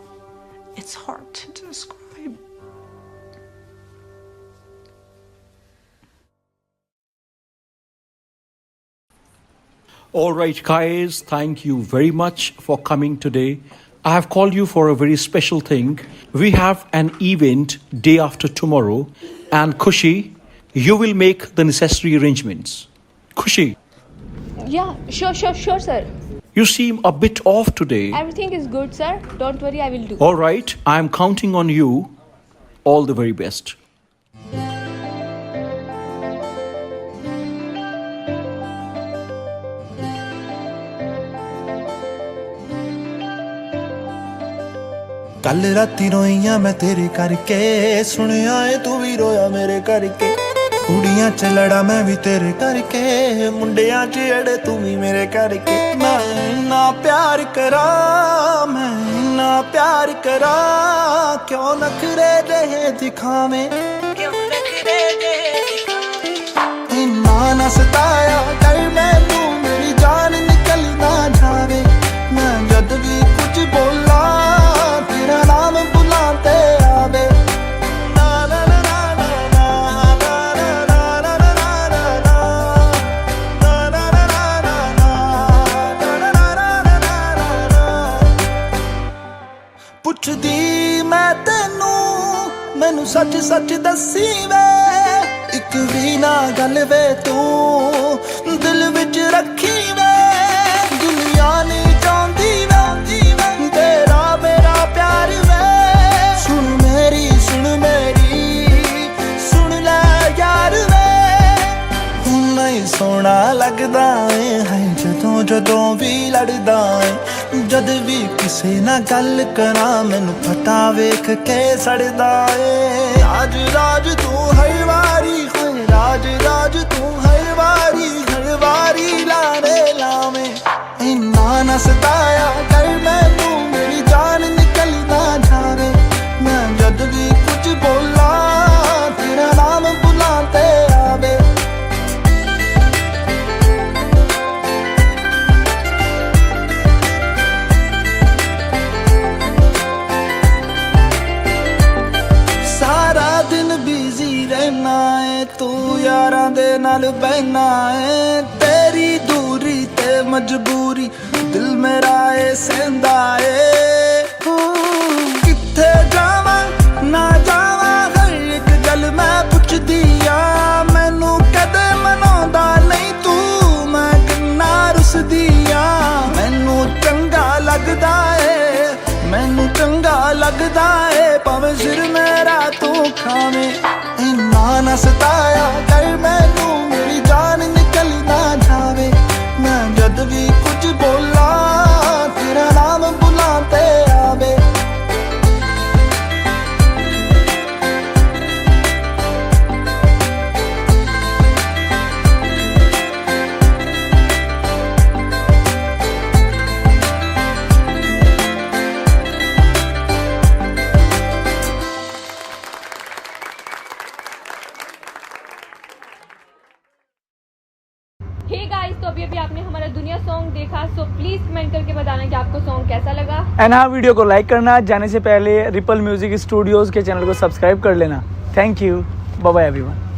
J: It's hard to describe.
Q: All right, guys, thank you very much for coming today. I have called you for a very special thing. We have an event day after tomorrow, and Khushi, you will make the necessary arrangements. Khushi.
R: Yeah, sure, sir.
Q: You seem a bit off today.
R: Everything is good, sir. Don't worry, I will do.
Q: All right, I am counting on you. All the very best.
S: ਕੱਲ ਰਾਤੀ ਰੋਈਆਂ ਮੈਂ ਤੇਰੇ ਕਰਕੇ ਸੁਣਿਆ ਏ ਤੂੰ ਵੀ ਰੋਇਆ ਮੇਰੇ ਕਰਕੇ ਕੁੜੀਆਂ ਚ ਲੜਾ ਮੈਂ ਵੀ ਤੇਰੇ ਕਰਕੇ ਮੁੰਡਿਆਂ ਚ ਅੜੇ ਤੂੰ ਵੀ ਮੇਰੇ ਕਰਕੇ ਮੈਂ ਨਾ ਪਿਆਰ ਕਰਾਂ ਮੈਂ ਨਾ ਪਿਆਰ ਕਰਾਂ ਕਿਉਂ ਨਖਰੇ ਜਿਹੇ ਦਿਖਾਵੇਂ ਕਿਉਂ ਨਖਰੇ ਜਿਹੇ ਦਿਖਾਵੇਂ ਇੰਨਾ ਨਾ ਸਤਾਇਆ ਕਰ ਮੈਨੂੰ ਮੇਰੀ ਜਾਨ ਨਿਕਲ ਨਾ ਜਾਵੇ ਮੈਂ ਜਦ ਵੀ ਕੁਝ ਬੋਲਾਂ ਤੇਰਾ ਨਾਮ ਬੁਲਾ ਤੇ ਆਵੇ ਪੁੱਛਦੀ ਮੈਂ ਤੈਨੂੰ ਮੈਨੂੰ ਸੱਚ ਸੱਚ ਦੱਸੀ ਵੇ ਇੱਕ ਵੀ ਨਾ ਗੱਲ ਵੇ ਤੂੰ ਦਿਲ ਵਿੱਚ ਰੱਖੀ ਵੇ ਦੁਨੀਆ ਨਹੀਂ ਚਾਹੁੰਦੀ ਵੇ ਤੇਰਾ ਮੇਰਾ ਪਿਆਰ ਵੇ ਸੁਣ ਮੇਰੀ ਸੁਣ ਲੈ ਯਾਰ ਵੇ ਨਹੀਂ ਸੋਹਣਾ ਲੱਗਦਾ ਏ ਜਦੋਂ ਜਦੋਂ ਵੀ ਲੜਦਾ ਏ ਜਦ ਵੀ ਕਿਸੇ ਨਾਲ ਗੱਲ ਕਰਾਂ ਮੈਨੂੰ ਪਤਾ ਵੇਖ ਕੇ ਸੜਦਾ ਏ ਰਾਜ ਰਾਜ ਤੂੰ ਹਰ ਵਾਰੀ ਹੋਏ ਰਾਜ ਰਾਜ ਤੂੰ ਹਰ ਵਾਰੀ ਲਾਰੇ ਲਾਵੇਂ ਇੰਨਾ ਨਾ ਸਤਾਇਆ ਕਰ ਮੈਨੂੰ ਮੇਰੀ ਜਾਨ ਨਿਕਲ ਨਾ ਜਾਵੇ ਮੈਂ ਜਦ ਵੀ ਕੁਝ ਬੋਲਾਂ ਤੇਰਾ ਨਾਮ ਬੁਲਾ ਤੇ ਆਵੇ ਤੂੰ ਯਾਰਾਂ ਦੇ ਨਾਲ ਬਹਿਨਾ ਏ ਤੇਰੀ ਦੂਰੀ ਤੇ ਮਜਬੂਰੀ ਦਿਲ ਮੇਰਾ ਏ ਸਹਿੰਦਾ ਏ ਕਿੱਥੇ ਜਾਵਾਂ ਨਾ ਜਾਵਾਂ ਹਰ ਇੱਕ ਗੱਲ ਮੈਂ ਪੁੱਛਦੀ ਆ ਮੈਨੂੰ ਕਦੇ ਮਨਾਉਂਦਾ ਨਹੀਂ ਤੂੰ ਮੈਂ ਕਿੰਨਾ ਰੁੱਸਦੀ ਆ ਮੈਨੂੰ ਚੰਗਾ ਲੱਗਦਾ ਏ ਭਾਵੇਂ ਸਿਰ ਮੇਰਾ ਤੂੰ ਖਾਵੇਂ ਇੰਨਾ ਨਾ ਸਤਾਇਆ ਕਰ ਮੈਨੂੰ ਮੇਰੀ ਜਾਨ ਨਿਕਲ ਨਾ ਜਾਵੇ ਮੈਂ ਜਦ ਵੀ ਕੁਝ ਬੋਲਾਂ ਤੇਰਾ ਨਾਮ ਬੁਲਾ ਤੇ ਆਵੇ
R: तो अभी आपने हमारा दुनिया सॉन्ग देखा सो प्लीज कमेंट करके बताना कि आपको सॉन्ग कैसा लगा
T: एंड हाँ वीडियो को लाइक करना जाने से पहले रिपल म्यूजिक स्टूडियोज के चैनल को सब्सक्राइब कर लेना thank you bye bye everyone